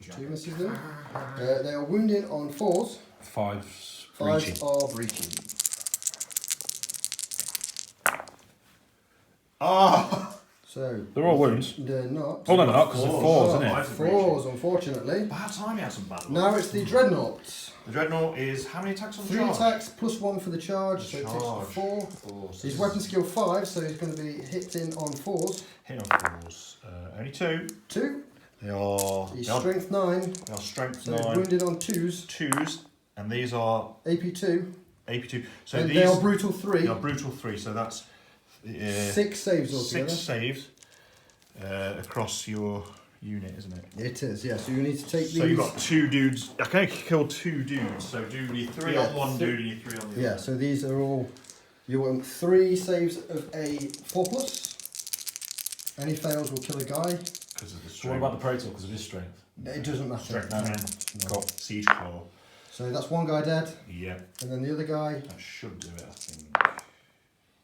2 misses there. They are wounding on 4s. 5's 5s are breaching. Ah! So They're all wounds. they're not. Oh, no, not because they're 4s, isn't it? 4s, unfortunately. Bad time he had some bad luck. Now it's the Dreadnought. The Dreadnought is how many attacks on 3 charge? attacks plus 1 for the charge, so it takes to Charge. 4. 4. So His weapon skill 5, so he's going to be hitting on 4s. Hit on 4s. Only 2. 2. They are. He's They are, strength 9, they are strength so 9. wounded on 2s. 2s, and these are AP2. AP2. So And these they are brutal 3. they are brutal 3. So that's 6 saves altogether. 6 saves across your unit, isn't it? It is, yeah. So you need to take these. So you've got 2 dudes. I can only kill 2 dudes, so do your 3 on one dude and your 3 on the other. Yeah, so these are all. You want 3 saves of a 4+. Any fails will kill a guy. Because of the So strength. what about the Praetor because of his strength? It doesn't matter. Strength No. 10. No. Got Siege Claw. So that's one guy dead, Yep. and then the other guy That should do it, I think.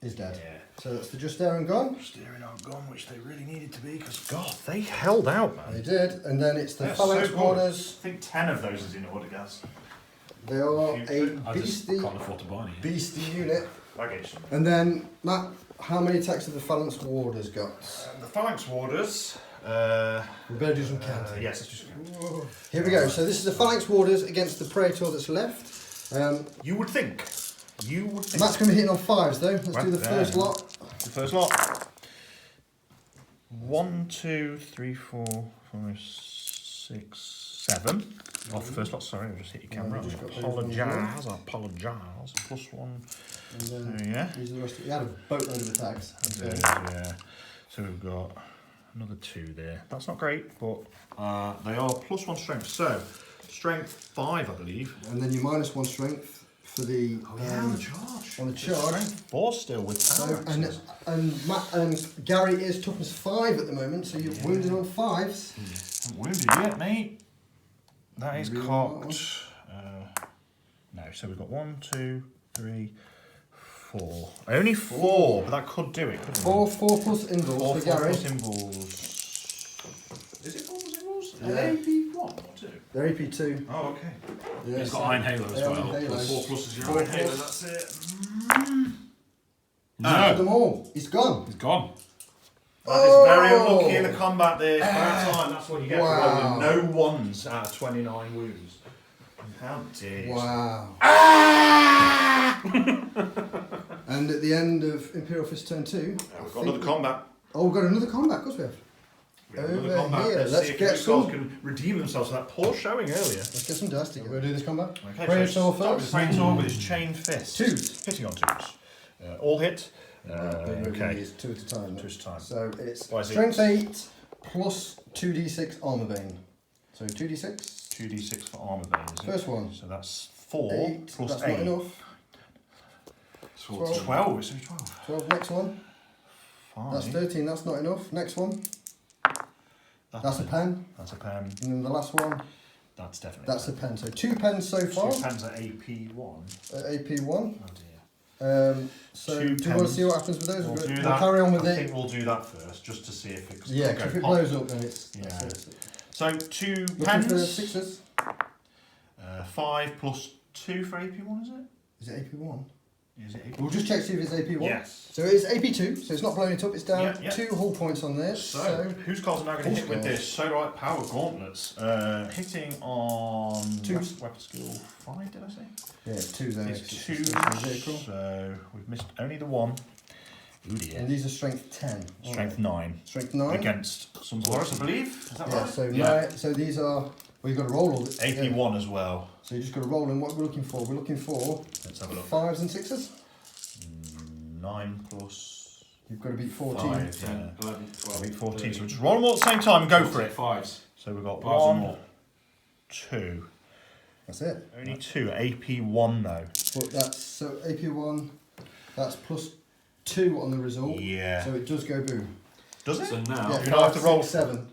is dead. Yeah. So that's the just there and gone. Steering on gone, which they really needed to be, because God, they held out, man. They did, and then it's the They're phalanx so good. warders. I think 10 of those is in order, guys. They are a I just beastie, can't afford to buy any. beastie unit. I get some. And then Matt, how many attacks have the phalanx warders got? The Phalanx Warders. We better do some counting. Yes, let's just go. Here we go. So this is the phalanx warders against the praetor that's left. You would think. You would think. Matt's going to be hitting on 5s though. Let's Right do the there. first lot. The first lot. 1, 2, 3, 4, 5, 6, 7. Off the first lot, sorry, I just hit your camera. we just got those I apologise. +1. And then Yeah. these are the rest. He had a boatload of attacks. Yeah. So we've got another 2 there. That's not great, but they are +1 strength. So strength 5, I believe. And then you -1 strength for the on the charge. on the charge. Strength 4 still with So, power. and Gary is toughness 5 at the moment, so you're wounded on 5s. Haven't wounded yet, mate. That is Really cocked. No, so we've got 1, 2, 3, 4. Only 4, but that could do it. couldn't it? 4 4+ involves 4 for Gary. plus involves. Is it 4 plus involves? Yeah. AP 1 or 2? They're AP2. Oh, okay. Yeah, He's got so- Iron Halo as Iron well. Halo. 4 plus is your 4 Iron Halo. plus. That's it. Put them all. He's gone. He's gone. That is very unlucky in the combat there. Time. That's what you get Wow. for rolling no 1s out of 29 wounds. How dare you? Wow. And at the end of Imperial Fist turn 2, We've got another combat. oh, we've got another combat. Of course we have. We have another Over combat. here, Let's let's see if get these guys some- can redeem themselves for that poor showing earlier. Let's get some dice together. We'll do this combat. Okay, Praetor so start with first. Praetor with his chained fist. 2s. Hitting on 2s. All hit. Okay. It's 2 at a time. 2 at a time. So it's Why is it- strength 8 plus 2d6 armor bane. So 2d6. 2d6 for armor bane, is it? First one. So that's 4 8. plus That's 8. not enough. So 12. 12. It's only 12. 12. Next one. 5. That's 13. That's not enough. Next one. That's a pen. That's a pen. And then the last one. That's definitely That's a pen. So 2 pens so 2 far. pens at AP1. At AP1. Oh dear. So Two do you want to pens. see what happens with those? We'll do We'll that. carry on with I it. think we'll do that first, just to see if it Yeah, can 'cause go if it pop. blows up, then it's. Yeah. That's it. So 2 Looking pens. for 6s. 5 plus 2 for AP1, is it? Is it AP1? Is it AP1? We'll just check see if it's AP1. Yes. So it's AP2, so it's not blowing it up, it's down Yeah, yeah. 2 hull points on there. So, whose cards are now going to hit with Horus. this? Solarite Power Gauntlets. Hitting on 2. weapon skill 5, did I say? Yeah, it's 2 there. It's it's 2, a vehicle. so we've missed only the 1. Ooh dear. And these are strength 10. Strength 9. Strength 9. Against some Horus, I believe. Is that Yeah, right? so, Yeah. so these are. Well, you've got to roll all this. AP1 as well. So you just got to roll in what we're looking for. We're looking for Let's have a look. 5s and 6s. 9 plus You've got to beat 14. 5. 10, Yeah. 11, 12, Beat 14. So 13, we just roll them all at the same time and go for it. 5s. So we've got 5s or 1, more. 2. That's it. Only 2. AP1 though. But that's so AP1. That's plus 2 on the result. Yeah. So it does go boom. Does it? So now, Yeah, you don't have to 5, roll- 6, 7.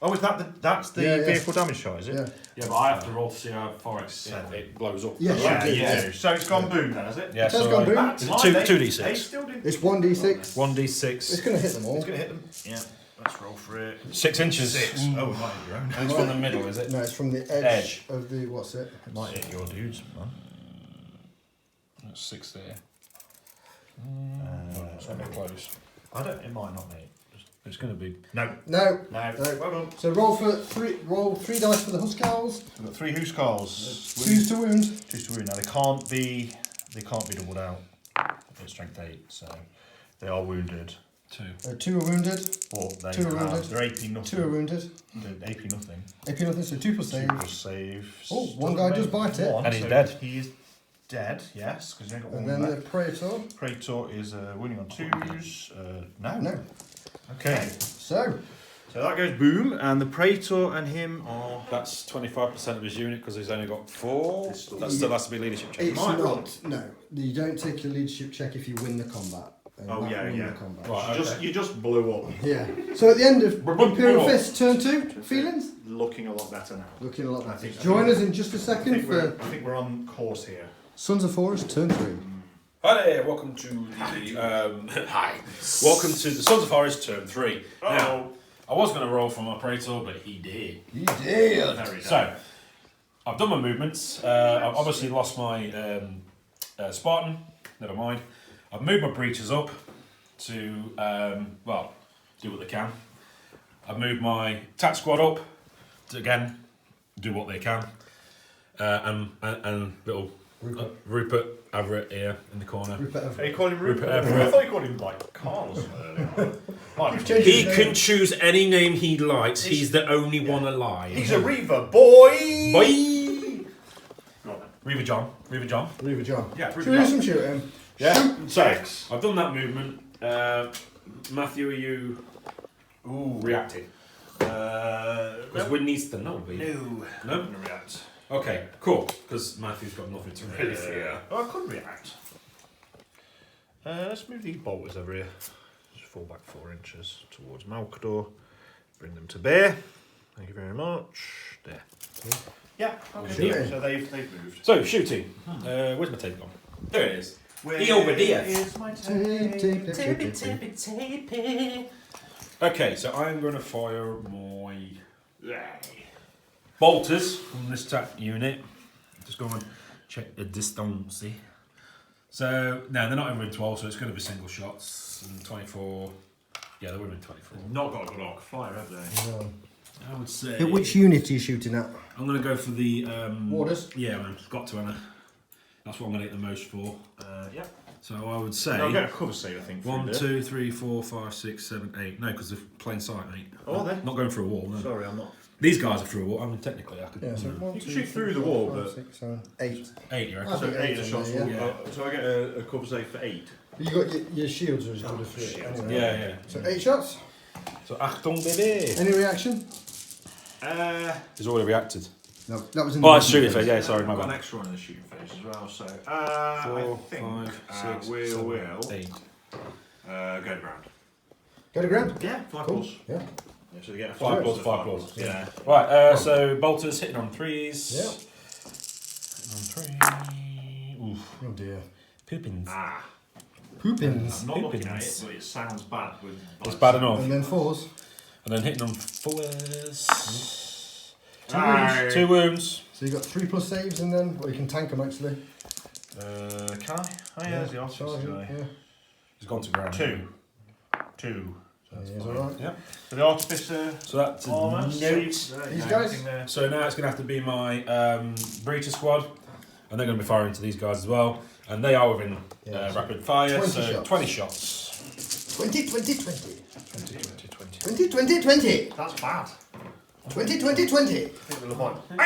Oh, is that that's the Yeah, yeah. vehicle damage shot, is it? Yeah. yeah, but I have to roll to see how far Seven. it blows up. Yeah, Yeah, you do, yeah. yeah. So it's gone boom then, has it? Yeah, It has so gone I- boom. That's Is it fine, two- they- 2d6? They still do. It's 1d6. 1d6. It's going to hit them all. It's going to hit them. Yeah. Let's roll for it. 6 inches. 6. Oh, it might hit your own. And it's from the middle, is it? No, it's from the edge, Edge. of the what's it? It might hit your dudes, man. That's 6 there. It's It's not close. I don't. It might not, mate. It's going to be. No. No. No. No. Well done. So roll 3 dice for the Huskarls. We've got 3 Huskarls. 2s to wound. 2 to wound. Now they can't be doubled out. It's strength 8, so they are wounded. 2. 2 are wounded. Or they 2 are have. wounded. They're AP nothing. 2 are wounded. They're AP nothing. AP nothing, so 2 plus 2 save. plus save. Oh, one guy does bite it. And he's so dead. He is dead, yes, because he ain't got one And then the left. Praetor. Praetor is wounding on 2s. No. No. Okay. So, So that goes boom, and the Praetor and him are... That's 25% of his unit because he's only got 4. That still has to be leadership check. It's Might not. No, you don't take your leadership check if you win the combat. Oh, that yeah, won yeah. The combat. Right. You just blew up. Yeah. So at the end of Boom. Imperial Fist, turn 2, feelings? Looking a lot better now. Looking a lot I better. think- Join us in just a I second think, for I think we're on course here. Sons of Horus, turn 3. Hi there, welcome to the hi. Welcome to the Sons of Horus turn 3. Now, I was going to roll for my Praetor, but he did. You did. Very So, I've done my movements. I've obviously lost my Spartan. Never mind. I've moved my breaches up to well, do what they can. I've moved my tack squad up to again do what they can. And little Rupert Everett here in the corner. Are you calling him Rupert? Everett. I thought you called him like Carl or something earlier. He can choose any name he likes. He's the only one alive. He's a Reaver, boy! Bye! Go on then. Reaver John. Reaver John. Yeah, Should we do some shooting? Yeah. So, I've done that movement. Matthew, are you reacting? Because Win needs to know. But No. No? I'm going to react. Okay, cool. Because Matthew's got nothing to really fear. Oh, I could react. Let's move these bolters over here. Just fall back 4 inches towards Malcador. Bring them to bear. Thank you very much. There. Yeah, okay. Shooting. So they've moved. So, shooting. Where's my tape gone? There it is. He over there. Is my Tape, tape, tape, Tapey, tape. tapey, tapey. Okay, so I'm going to fire my bolters from this attack unit. Just go and check the distance. So, no, they're not in 12, so it's going to be single shots. And 24. Yeah, they would have been 24. Not got a good arc fire, have they? No. I would say. Which unit are you shooting at? I'm going to go for the. Warders? Yeah, man, got to, Anna. That's what I'm going to get the most for. Yeah. So I would say. I'll get a cover save, I think. 1, 2, 3, 4, 5, 6, 7, 8. No, because they're plain sight, mate. Oh, they're? Not going through a wall, no. Sorry, I'm not. These guys are through a wall. I mean, technically, I could. Yeah, so 1, You can 2, shoot 3, through the 4, wall, 5, but- 6, 7, 8. 8, you reckon? I So think 8 eight's of shots. in there, yeah. So I get a cover save for 8. You got your shields are as good as 3. shields. Anyway. Yeah, yeah. So 8 shots. So, Achtung, baby! Any reaction? He's already reacted. No, that was in Oh, the it's shooting phase, yeah, sorry, my I've got an bad. extra one in the shooting phase as well, so 4, I think 5, 6, we 7, will 8. go to ground. Go to ground? Yeah, 5 Cool. plus. Yeah. Yeah, so they get a 5 plus, so 5 plus. Yeah. Right, so bolters hitting on 3s. Yeah. Hitting on 3. Oof. Oh dear. Poopins. Ah, Poopins. I'm not looking at it, Poopins. but it sounds bad. It's bad enough. And then 4s. And then hitting on 4s. Aye. 2 wounds. So you got 3 plus saves and then, or you can tank them actually. Can I? Oh yeah, there's the artist Sergeant, guy. yeah. He's gone to ground. 2. 2. So Yeah, that's he's fine. alright. Yep. So the artificer So that's a armour. note. saves, These yeah, guys? everything there. So now it's going to have to be my breacher squad. And they're going to be firing to these guys as well. And they are within Yeah, so rapid fire. 20 So shots. 20 shots. 20, 20, 20. 20, 20, 20. 20, 20, 20. That's bad. 20, 20, 20. I think we'll have 8,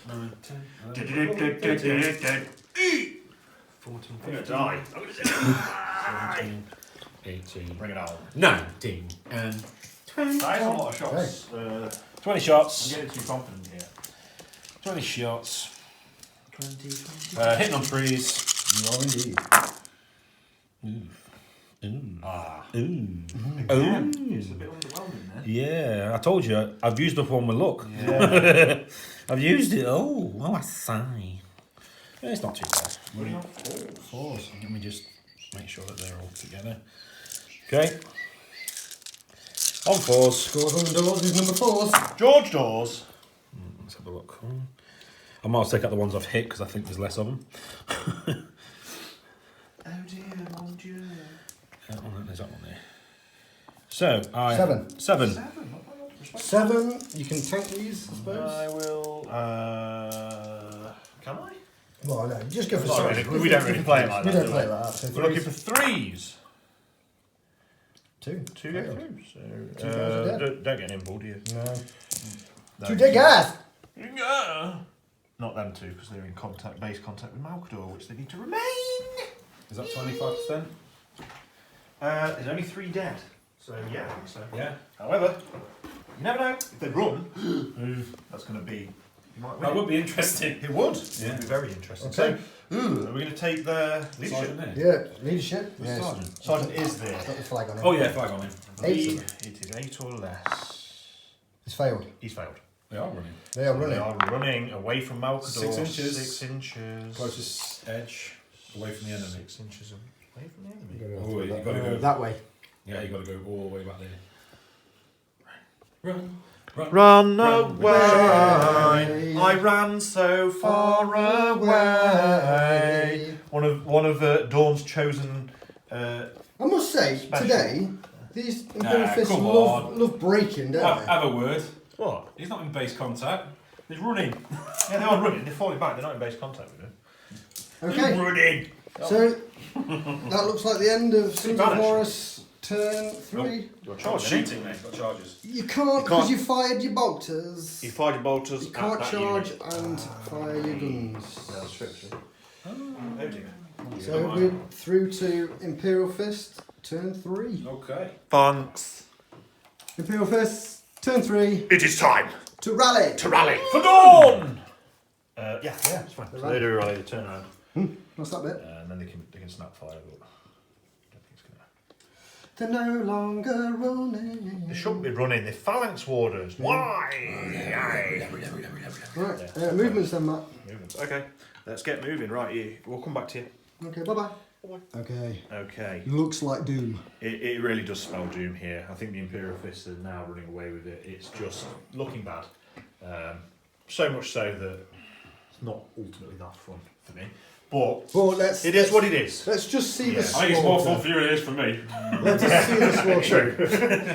9, 10, 11, 14, 14, I'm gonna 15, die. 17, 18, Bring it on. 19, and 20. That is a lot of shots. 20 I'm shots. getting too confident here. 20 shots. 20, 20. Hitting on 3s. You are indeed. Ooh. Again, it's a bit underwhelming there. Yeah, I told you, I've used up one with luck. Yeah. I've used it. Oh, I sigh. Yeah, it's not too bad. Running on 4s. Let me just make sure that they're all together. Okay. On 4s. Scores on the doors is number 4s. George Dawes. Let's have a look. I might take out the ones I've hit because I think there's less of them. Oh dear, mon Dieu. There's that one there. So, 7. 7. 7, not bad. Respect. 7. You can tank these, I suppose. I will. Can I? Well, no, just go for Not 6. really. We don't really play it like We that. don't do play we? like that. So We're looking for 3s. 3s. 2. 2 go Failed. through. So, Two guys are dead. don't get nimbled, do you? No. No. 2 dead guys. Not them two, because they're in base contact with Malcador, which they need to remain. Is that 25%? There's only 3 dead, So yeah, I think so. Yeah. However, you never know. If they run, that's going to be. You might win. That would be interesting. It would. Yeah. It would be very interesting. Okay. So, are we going to take the leadership? Sergeant there. Yeah, leadership. Who's Sergeant? Sergeant is there. Got the flag on it. Oh yeah, flag on him. I believe it is 8 or less. It's failed. He's failed. They are running. They are They running. are running away from Malcador. 6 inches. 6 inches. Closest edge away from the enemy. 6 inches away from the enemy. Oh, you got to go that way. Yeah, you got to go all the way back there. Run. Run away! I ran so far away. One of Dawn's chosen. I must say, Special. today, these Imperial Fists come love breaking, don't they? Have a word. What? He's not in base contact. He's running. Yeah, they are running. They're falling back. They're not in base contact with him. Okay, Running. so that looks like the end of Sons of Spanish. Horus turn 3. You're Charging, mate. Got charges. You can't because you fired your bolters. You fired your bolters. You can't at that charge unit. and fire your guns. Yeah, that's true. Oh dear. So we're through to Imperial Fist turn 3. Okay. Thanks. Imperial Fist turn 3 It is time to rally. to rally for Dawn. Yeah, it's fine. The So they do rally. They turn around, What's that bit? and then they can snap fire. But I don't think it's gonna. They're no longer running. They shouldn't be running. They're phalanx warders. Why? Right, movements then, Matt. Movements. Okay, let's get moving. Right, we'll come back to you. Okay, bye-bye. Okay, Okay. looks like doom. It really does spell doom here. I think the Imperial Fists are now running away with it. It's just looking bad. So much so that it's not ultimately that fun for me. But it is what it is. Let's just see the I think it's more fun slaughter. for you than it is for me. Let's just see the slaughter.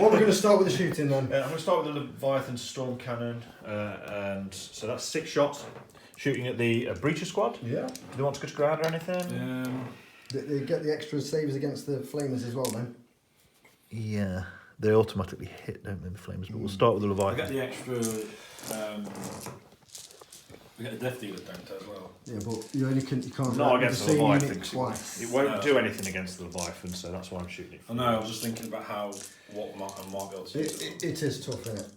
What we're going to start with the shooting then. I'm going to start with the Leviathan Storm Cannon. And so that's 6 shots. Shooting at the Breacher Squad. Yeah. Do they want to go to ground or anything? They get the extra saves against the flamers as well then. Yeah. They automatically hit, don't they, the flames? But we'll start with the I Leviathan. get the extra. We get the Death Dealer don't it as well. Yeah, but you can't Not run against the the same Leviathan. unit twice. It won't do anything against the Leviathan, so that's why I'm shooting it. I know, I was just thinking about what I might be able to use. It is tough, isn't it?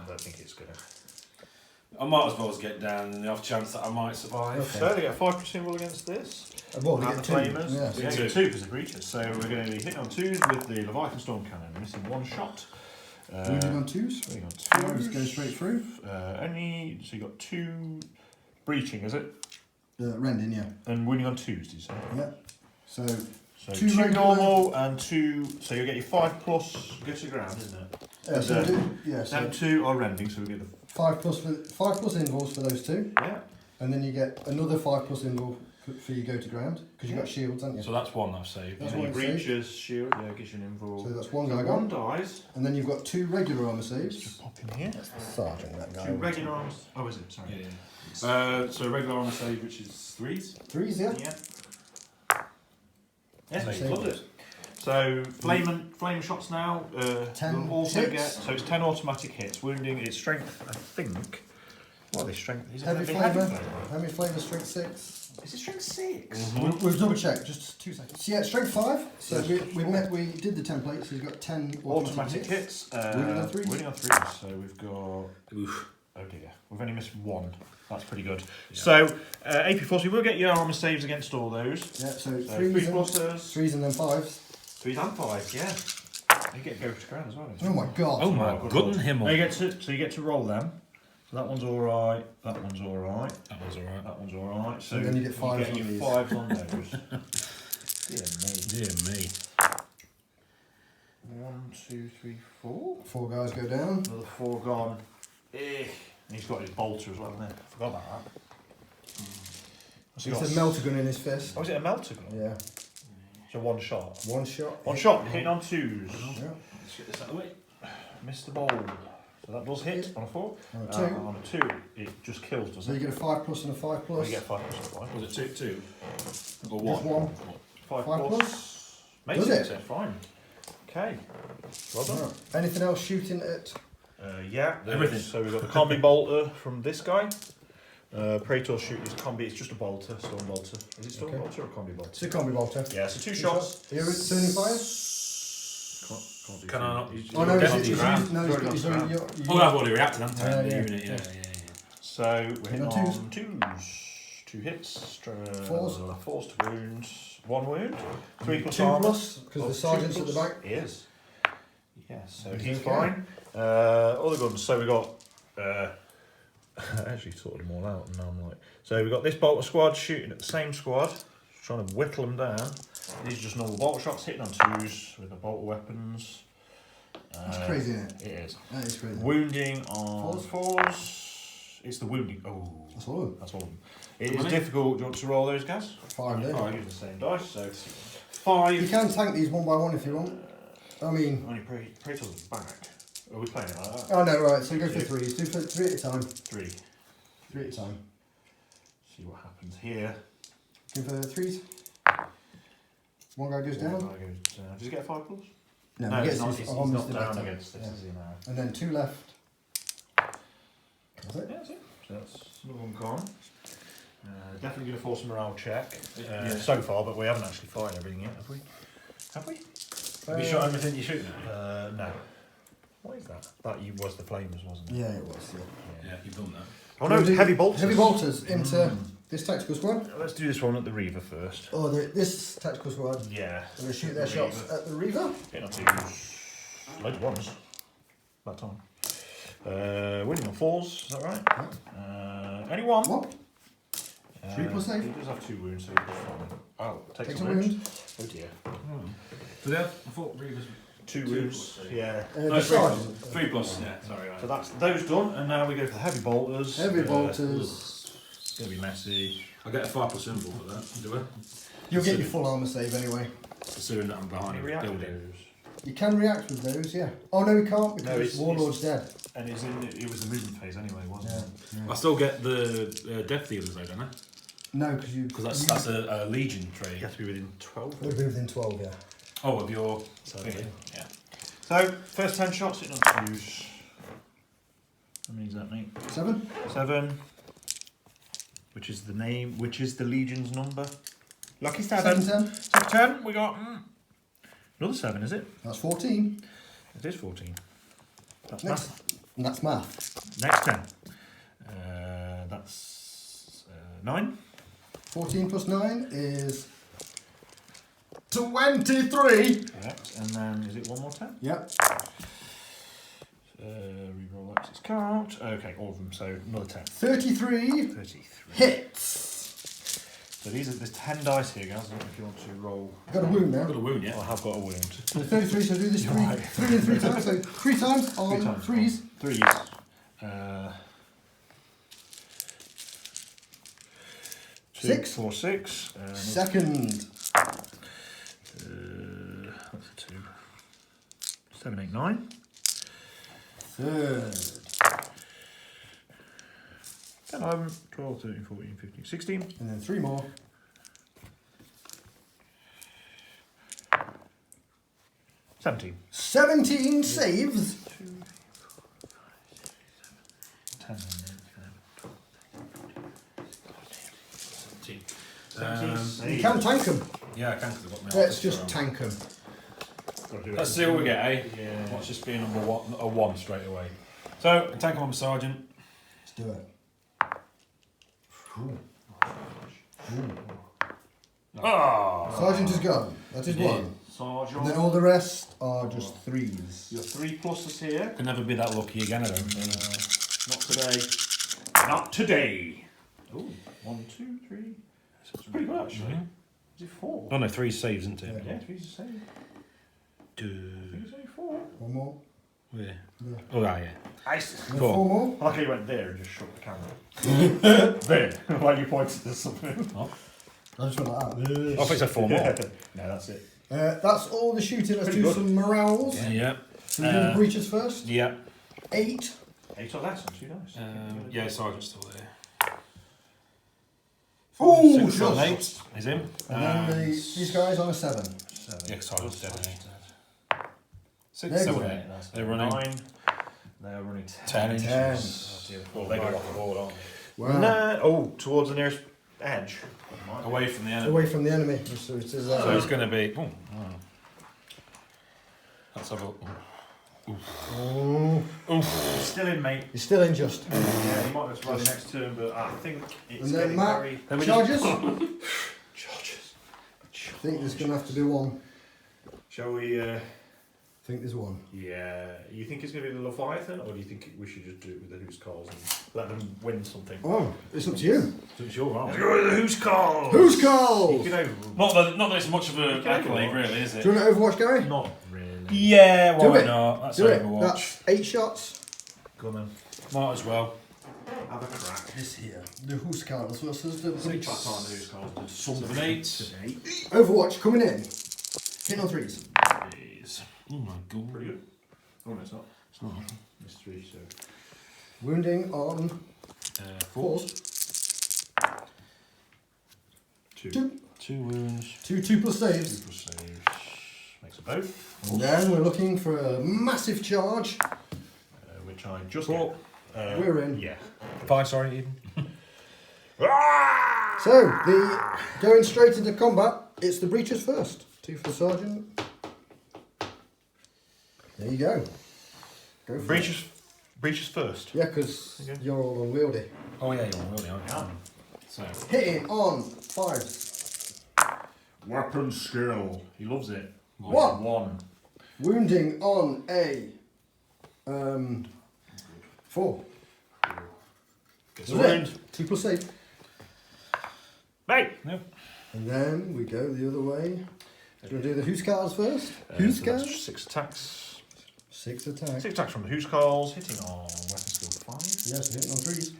I don't think it's going to. I might as well get down in the off chance that I might survive. Okay. So they get a 5% roll against this. Well, they And get the 2. flamers. Yeah. We get 2 because of breaches. So we're going to be hitting on 2s with the Leviathan Storm Cannon, missing 1 shot. Wounding on 2s. Wounding on 5s 2s. go straight through. So you got 2 breaching, is it? Rending, yeah. And wounding on 2s, did you say? Yeah. So So 2 2 regular. normal and 2. So you'll get your 5 plus go to ground, isn't it? so Then 2 are rending, so we get the 5 plus involves for those 2, yeah. and then you get another 5 plus involve for your go to ground because you've got shields, haven't you? So that's one I've saved. That's And your one saved. breaches shield, yeah, gives you an involve. So that's one guy One gone, dies. and then you've got 2 regular armor saves. Just pop in here. Sergeant, that guy. 2 regular arms. Oh, is it? Sorry. Yeah. So regular armor save, which is 3s. 3s, yeah. Yeah. Yeah, So so you you it. So flame shots now. 10 will also hits. get so it's 10 automatic hits. Wounding its strength, I think. What are they strength? Is it Heavy gonna be flavour. Heavy flavour, strength 6. Is it strength 6? Mm-hmm. We'll double check, just 2 seconds. So yeah, strength 5. So we did the template, so you've got 10 Automatic hits. Wounding on 3s. Wounding on 3s. So we've got. Oof. Oh dear, we've only missed 1. That's pretty good. So AP force, you will get your armor saves against all those. Yeah, so 3 3s pluses, and then 5s. 3s and 5s. Yeah. You get go to ground as well. Don't you? Oh my god. Oh my good good lord. Himmel. No, you get to roll them. So that one's all right. That one's all right. That was alright. That one's all right. So And then you get 5s get on your these. 5s on those. Dear Dear me. 1, 2, 3, 4. 4 guys go down. Another 4 gone. And he's got his bolter as well, hasn't he? I forgot about that. What's he He got? said melter gun in his fist. Oh, is it a melter gun? Yeah. So 1 shot. 1 shot. 1 shot, hitting on 2s. Yeah. Let's get this out of the way. Missed the bowl. So that does hit on a 4. On a 2. On a 2, it just kills, So doesn't you it? get a 5 plus and a 5 Oh, plus. you get 5 plus 5. Was it 2? Or Just 1? 1. 5 5 plus. Makes Does it? it? Fine. Okay. Well done. Right. Anything else shooting at? Yeah, Everything. So we've got the combi bolter from this guy. Praetor shoot is combi. It's just a bolter, storm bolter. Is it storm Okay. bolter or combi bolter? It's a combi bolter. Yeah, so 2 2 shots. Are you turning fire? Can't do Can I not? Oh no, Definitely he's round. no, Sorry, he's round. already. Oh, I've already reacted, haven't I? Yeah. The unit, yeah. So we're hitting No on twos. 2 hits. Fours to wounds. 1 wound. 3 plus 2 armor. plus, because the sergeant's at the back. He is. Yes, so He's he's okay. fine. Other guns. So we got. I actually sorted them all out, and now I'm like. So we got this bolter squad shooting at the same squad, trying to whittle them down. These are just normal bolter shots hitting on 2s with the bolter weapons. That's crazy, isn't it? It is. That is crazy. Wounding on 4s. It's the wounding. Oh, That's all of them. that's all of them. It is difficult. Do you want to roll those, guys? 5 there. Use the same dice. So 5. You can tank these one by one if you want. I mean. Only pray till the back. Are we playing it like that? Oh no, right. So go for 3s. Do for 3 at a time. 3. 3 at a time. See what happens here. Go for 3s. One guy goes down. Does he get a 5 plus? No, No, he he's gets not, his he's arms not to down better. against this, Yeah. is he now? And then 2 left. That's it. Yeah, that's it. So that's another one gone. Definitely going to force a morale check so far, but we haven't actually fired everything yet, have we? Have we? Have you shot everything you're shooting at? No. What is that? That was the flamers, wasn't it? Yeah, it was. Yeah. Yeah, you've done that. Oh no, it's heavy bolters. Heavy bolters into this tactical squad. Let's do this one at the Reaver first. Oh, this tactical squad. Yeah. They're going to shoot their The shots Reaver. at the Reaver. Hitting on 2s. Loads of 1s. That time. Winning on 4s, is that right? Only 1. What? 3 plus save. He does have 2 wounds, so he's fine. Oh, takes Takes a a wound. wound. Oh dear. So yeah, I thought Reavers. 2 Two wounds. plus, Yeah. No, The 3 plus. sergeant. 3 plus, yeah, sorry. Right. So that's those done, and now we go for the heavy bolters. Heavy It's bolters. gonna be messy. I get a 5 plus symbol for that, do I? You'll get your full armour save anyway. Considering that I'm behind Can a you react to building. those? You can react with those, yeah. Oh no, we can't because No, it's- Warlord's dead. And it was the movement phase anyway, wasn't it? I still get the death dealers though, don't I? No, because you. Because that's a legion You trade. have to be within 12. Would be within 12, yeah. Oh, of your Sadly. thing. Yeah. So, first 10 shots hitting on 2s. How many does that make? 7. 7. Which is the name, which is the Legion's number. Lucky 7, 7. 10. 10, we got another 7, is it? That's 14. It is 14. That's Next. math. And that's math. Next 10. That's 9. 14 plus 9 is 23. Correct. And then is it one more 10? Yep. Reroll X's count. Okay, all of them. So another 10. 33 33. hits. So there's 10 dice here, guys. I don't know if you want to roll. Got a wound Got now. a wound, yeah. I have got a wound. So 33, so do this 3 Right. 3 and 3 times. So 3 times on 3s. 3s. 2, 6. 4, 6. Second. That's a 2. 7, 8, 9. Third. 10, 11, 12, 13, 14, 15, 16. And then 3 more. 17. 17 saves. 10, 17. You can tank them. Yeah, I can because I've got my Let's office just around. tank them. Let's see what we get, eh? Yeah. Watch this be a one straight away. So, tank him on the sergeant. Let's do it. Ah! Sergeant is gone. That is Yeah. 1. Sergeant. And then all the rest are just 3s. Your 3 pluses here. Can never be that lucky again, I don't think. Not today. Not today. Ooh, 1, 2, 3. It's pretty good actually. Is it 4? Oh no, 3 saves, isn't it? Yeah, 3's a save. I think it's only 4. 1 more. Yeah. Yeah. Oh, right, yeah. Ice. And then Four. 4 more. I like how you went there and just shook the camera. There, like you pointed to something. I just went like that. I thought you said 4 more. No, that's it. That's all the shooting. Let's Pretty do good. some morales. Yeah. So we do the breaches first. Yeah. 8. 8 or less on 2 dice. Yeah, sergeant's still there. Ooh, 6 shots. on 8 is him. And then these guys on a 7. 7. Yeah, sergeant's dead, isn't he? 6, They're 7, good. 8. That's They're running 9. They're running 10 inches. 10. Oh, dear. Well, they go off the board, aren't Wow. No. Oh, towards the nearest edge. they? Away from the enemy. Away from the enemy. So it is So it's going to be. Oh, Let's have a look. It's still in, mate. You're still in just. Yeah, he might have to try the next turn, but I think it's And then getting Matt, very... charges. Charges. I think there's going to have to be one. Shall we... I think there's one. Yeah. You think it's going to be the Leviathan, or do you think we should just do it with the Who's Calls and let them win something? Oh, it's up to you. It's your round. Let's go with the Who's Calls! Who's calls? You can Not that it's much of a accolade, really, is it? Do you want to Overwatch, Gary? Not really. Yeah, Do why it. not? That's Do it. Overwatch. That's 8 shots. Go on then. Might as well. Have a crack. This here. The Who's calls versus the Six shots on the Who's Calls. Sums of an 8. Overwatch coming in. Hit on 3s. Jeez. Oh my god. Pretty good. Oh no, it's not. It's not. It's 3, so... Wounding on 4s. 4s. 2. 2 wounds. 2 plus saves. Plus saves. Makes a both. And then we're looking for a massive charge. Which I just 4. get. We're in. Yeah. 5, sorry, even. So, going straight into combat, it's the breaches first. 2 for the sergeant. There you go. Go for it. Breaches first. Yeah, because Okay. you're all unwieldy. Oh yeah, you're really on. Yeah. So, Hitting on 5s. Weapon skill. He loves it. What? 1. Wounding on a 4. Gets That's a wound. it. 2 plus save. Mate! yep. And then we go the other way. Do you want to do the Who's cards first? So Who's that's cards? 6 attacks. 6 attacks. 6 attacks from the Who's Calls, hitting on weapon skill 5. Yes, hitting on 3s.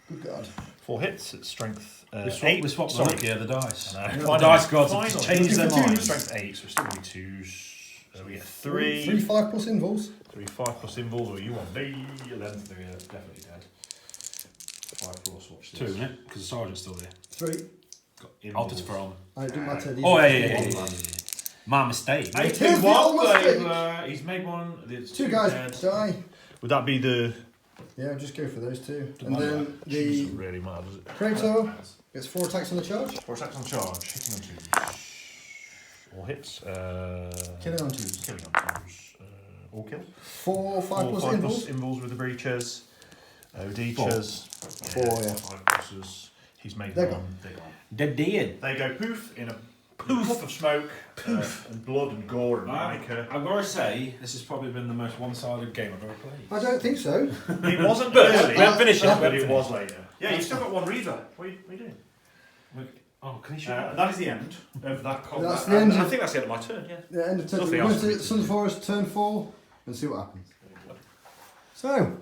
Good God. 4 hits, it's strength We swapped the lucky the dice. I know. The dice gods have changed their Looking for minds. Strength 8, so it's still going to be 2s. So we get 3. 3 5 plus involves. 3 5 plus involves, or you want me, then they're definitely dead. 5 plus, watch 2, this. isn't it? Because the sergeant's still there. 3. I'll just throw on. It didn't matter. These Oh are yeah. just one. My mistake. It is the old mistake. He's made one. There's 2 guys dead. die. Would that be the... Yeah, just go for those 2. And matter. then the Doesn't really matter, does it? Praetor gets 4 attacks on the charge. 4 attacks on charge, hitting on 2s. All hits. Killing on 2s. Killing on 2s. All kill. 4 5 4 plus 5 involves. plus involves with the breaches. ODchers. 4, yeah. 5 pluses. He's made They're one. gone. They're gone. They're dead. They go poof in a puff of smoke, and blood and gore and ichor. I've got to say, this has probably been the most one-sided game I've ever played. I don't think so. It wasn't But early, we haven't finished yet. but it was later. Yeah, you've still got 1 Reaver. What are you doing? Oh, can you show that? That is the end of that combat. That's the end I of- think that's the end of my turn, yeah. The end of turn. Nothing We're else going for to me Sons of Horus, turn 4, and see what happens. So,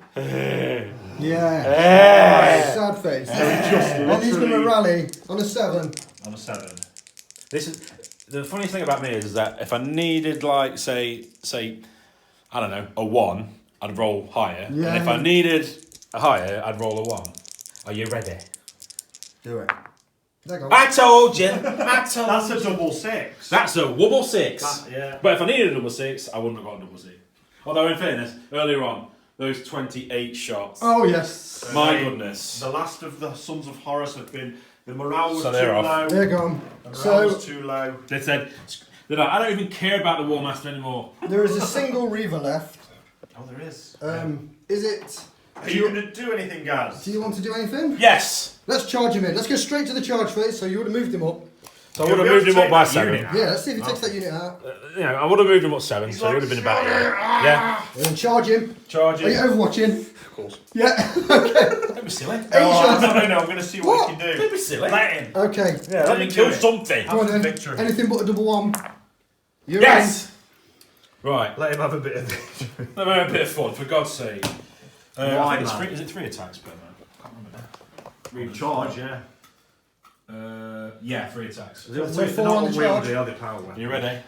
yeah, sad face. And he's going to rally on a 7. On a 7. This is the funniest thing about me is that if I needed like say I don't know a 1, I'd roll higher, Yeah. and if I needed a higher, I'd roll a 1. Are you ready? Do it. There you go. I told you. I told. That's a double 6. That's a wobble 6. Yeah. But if I needed a double 6, I wouldn't have got a double 6. Although in fairness, earlier on, those 28 shots. Oh, yes. My goodness. The last of the Sons of Horus have been... The morale was So too they're off. low. They're gone. The morale So, was too low. They said, they're like, I don't even care about the Warmaster anymore. there is a single Reaver left. Oh, there is. Is it... Are you going to do anything, Gaz? Do you want to do anything? Yes. Let's charge him in. Let's go straight to the charge phase. So you would have moved him up. So I would have moved him up by 7. Yeah, let's see if he takes that unit out. You know, I would have moved him up 7, so it would have been about yeah. And then charge him. Charge Are you it. overwatching? Of course. Yeah. Don't be silly. 8 Oh, shots. no, I'm going to see what he can do. Don't be silly. Let him. Okay. Yeah, let me do kill it. something. Go on then. Victory. Anything but a double 1. You're Yes. Right. Let him have a bit of victory. Let me have a bit of fun, for God's sake. I Why, think it's man? 3, is it 3 attacks per man? I can't remember now. In charge, yeah. Yeah, 3 attacks. So 4 on the charge. The other power weapon. You ready?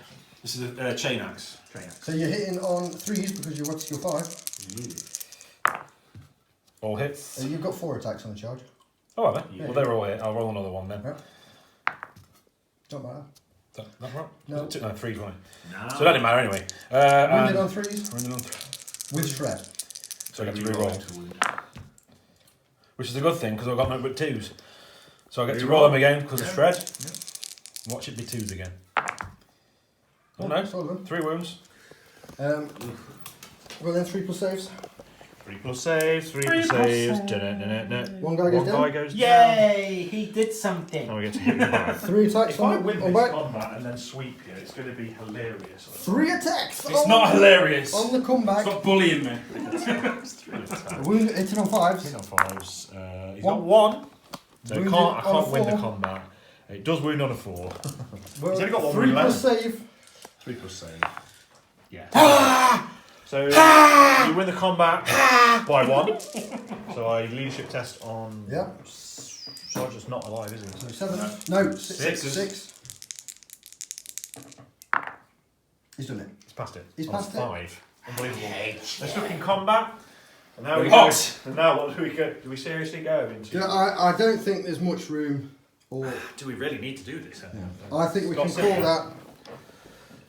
This is a chain axe. So you're hitting on 3s because you're what's your 5. All hits. You've got 4 attacks on the charge. Oh, are they? Yeah. Well, they're all hit. I'll roll another one then. Yeah. Don't matter. That right? No. 2, no, 3's one. No. So that didn't matter anyway. Wounded on 3s Wounded on with shred. So I get to re-roll. Which is a good thing because I've got no but 2s. So I get to roll them again because of shred. Watch it be 2s again. Oh no, Solomon. 3 wounds. Well then, 3 plus saves. 3 plus saves, 3 plus saves. Da-da-da-da-da. One guy goes down. down. Yay! He did something. And we get to hit the back. 3 attacks If I on win on this back. combat and then sweep you, it's going to be hilarious. 3 attacks. It's not hilarious. On the comeback. Stop bullying me. Wound hitting on 5s. Hit on 5s. He's One. got 1. So Wounded I can't on a win the 4. combat. It does wound on a 4. Well, He's only got 1 3 wound plus left. save. 3 plus save. Yeah. So you win the combat by 1. So a leadership test on. Yeah. Sergeant's not alive, is he? So 7. No, 6. Sixes. 6. He's done it. He's passed it. He's On passed it. 5. Unbelievable. Let's look in combat. And now Very we hot. go. And now what do we go? Do we seriously go into? Yeah, I don't think there's much room. Or Do we really need to do this? I think we Got can simple. call that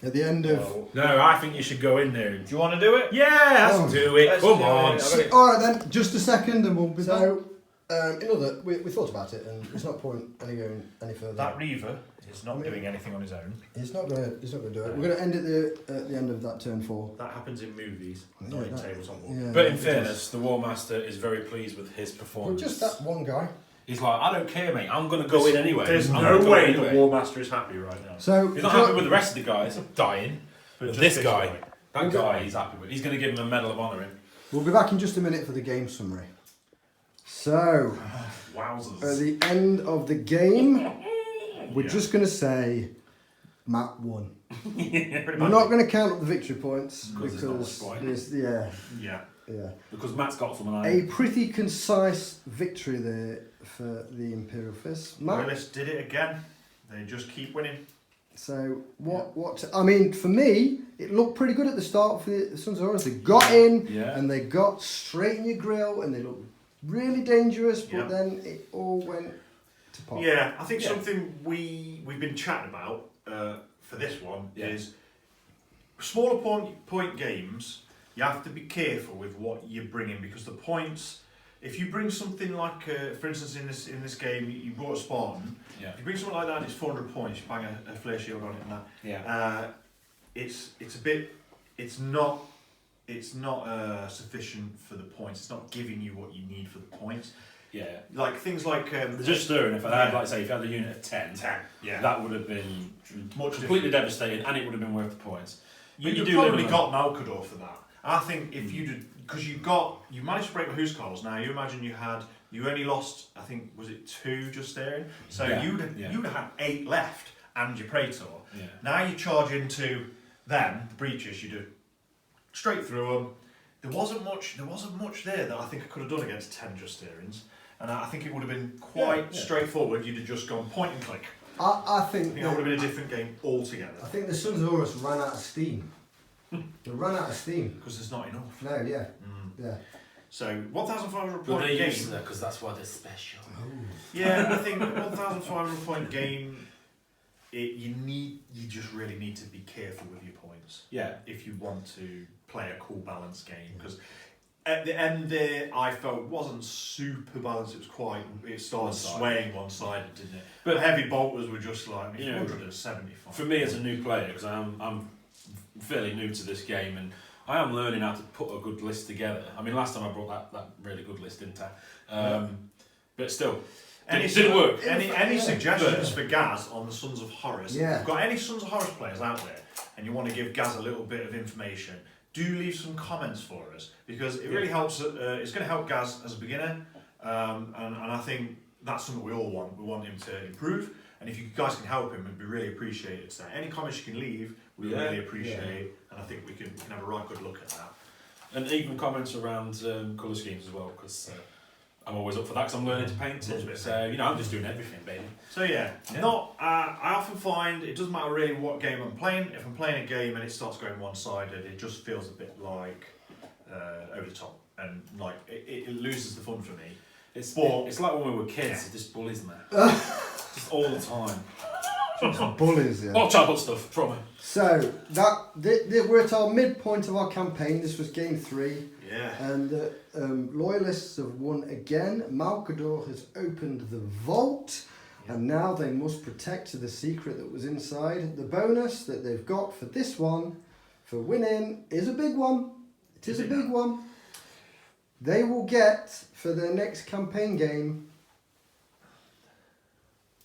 at the end of. No, I think you should go in there. Do you want to do it? Yeah, Oh. let's do it. Let's Come do on. it. All right then, just a second, and we'll be back. So, in other, we thought about it, and it's not point going any further. That Reaver is not doing anything on his own. He's not gonna do it. We're gonna end it at the end of that turn 4. That happens in movies, Yeah, not in that- tabletop war. Yeah, But in it does. fairness, the Warmaster is very pleased with his Well, performance. just that one guy. He's like, I don't care, mate. I'm going to go in anyway. There's I'm no gonna go way in the anyway. Warmaster is happy right now. So He's not happy with the rest of the guys dying. But just this guy, guy. that guy he's happy with. He's going to give him a Medal of Honour in. We'll be back in just a minute for the game summary. So, at Wowzers. the end of the game, we're Yeah. just gonna say Matt won. Pretty We're much. not going to count up the victory points Because there's not much point. there's Yeah. Because Matt's got some and a pretty concise victory there for the Imperial Fists. Matt, Loyalists did it again. They just keep winning. so what I mean, for me, it looked pretty good at the start for the Sons of Horus. They got in Yeah. and they got straight in your grill and they looked really dangerous, but Yeah. then it all went to pot. Yeah, I think Yeah. something we've been chatting about for this one Yeah. is smaller point games. You have to be careful with what you're bringing because the points. If you bring something like, for instance, in this game, you brought a Spartan. Yeah. If you bring something like that, and it's 400 points. You bang a flare shield on it and that. Yeah. It's a bit. It's not sufficient for the points. It's not giving you what you need for the points. Yeah. Like things like Just stirring. If I had, Yeah. like, say, if you had a unit of 10, yeah. that would have been Much completely devastating and it would have been worth the points. But You do probably live got Malcador for that. I think if you did, because you managed to break the Huskarls. Now you imagine you only lost, I think, was it 2 just there? So Yeah, you'd yeah. have had 8 left and your Praetor. Yeah. Now you charge into them, the breaches. You do straight through them. There wasn't much there that I think I could have done against 10 Justerians, and I think it would have been quite Yeah. straightforward. You'd have just gone point and click. I think I think that would have been a different game altogether I think the Sons of Horus ran out of steam. They ran out of steam. because there's not enough. No, yeah, yeah. So 1,500 But point they game. use that because that's why they're special. Yeah, I think 1,500 point game. You just really need to be careful with your points Yeah. if you want to play a cool balanced game. Because at the end there, I felt wasn't super balanced. It started One-sided. swaying one sided, didn't it? But- But heavy bolters were just like You know, 175. For me as a new player, because I'm fairly new to this game and I am learning how to put a good list together. I mean, last time I brought that really good list, didn't I? But still, it didn't work. Any suggestions But- for Gaz on the Sons of Horus? Yeah. If you've got any Sons of Horus players out there and you want to give Gaz a little bit of information, do leave some comments for us because it really helps. It's going to help Gaz as a beginner, and I think that's something we all want. We want him to improve, and if you guys can help him, it'd be really appreciated. So any comments you can leave, we Yeah. really appreciate, and I think we can have a right good look at that. And even comments around colour schemes as well, because I'm always up for that because I'm learning to paint Lots of it. it. So, I'm just doing everything, baby. So yeah, Yeah. I often find it doesn't matter really what game I'm playing. If I'm playing a game and it starts going one-sided, it just feels a bit like over the top, and like it loses the fun for me. It's But- it's like when we were kids, it just bullies me. Just all the time. Bullies, yeah. All childhood stuff, trauma. So we're at our midpoint of our campaign. This was game 3, Yeah. and the loyalists have won again. Malcador has opened the vault, And now they must protect the secret that was inside. The bonus that they've got for this one, for winning, is a big one. It is a big one. They will get, for their next campaign game,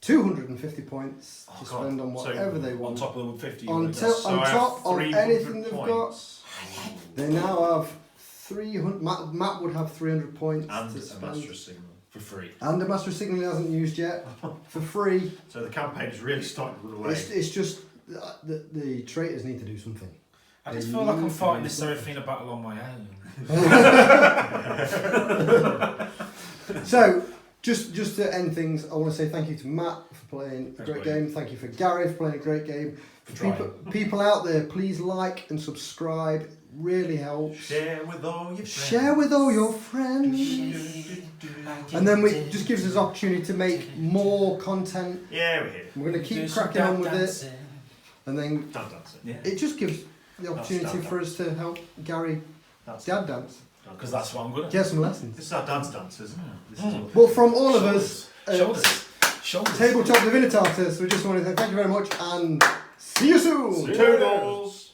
250 points to spend on whatever they want. On top of the 50. On top of anything they've got. They now have 300. Matt would have 300 points And to a spend. Master of Signal. For free. And the Master of Signal he hasn't used yet, for free. So the campaign is really starting to run away. It's just the traitors need to do something. I just feel like I'm fighting this Seraphina battle on my own. So, just to end things, I want to say thank you to Matt for playing a great game. Thank you for Gary for playing a great game. For people out there, please like and subscribe. It really helps. Share with all your friends. Share with all your friends. And then it just gives us opportunity to make more content. Yeah, we're here. We're going to keep cracking on with it. And then it just gives the opportunity for us to help Gary dad dance. Because that's what I'm good at. Get some lessons. This is our dance, isn't it? This is what Well, from all of us, Shoulders. Tabletop Divinitatus, we just want to say thank you very much and see you soon. Toodles!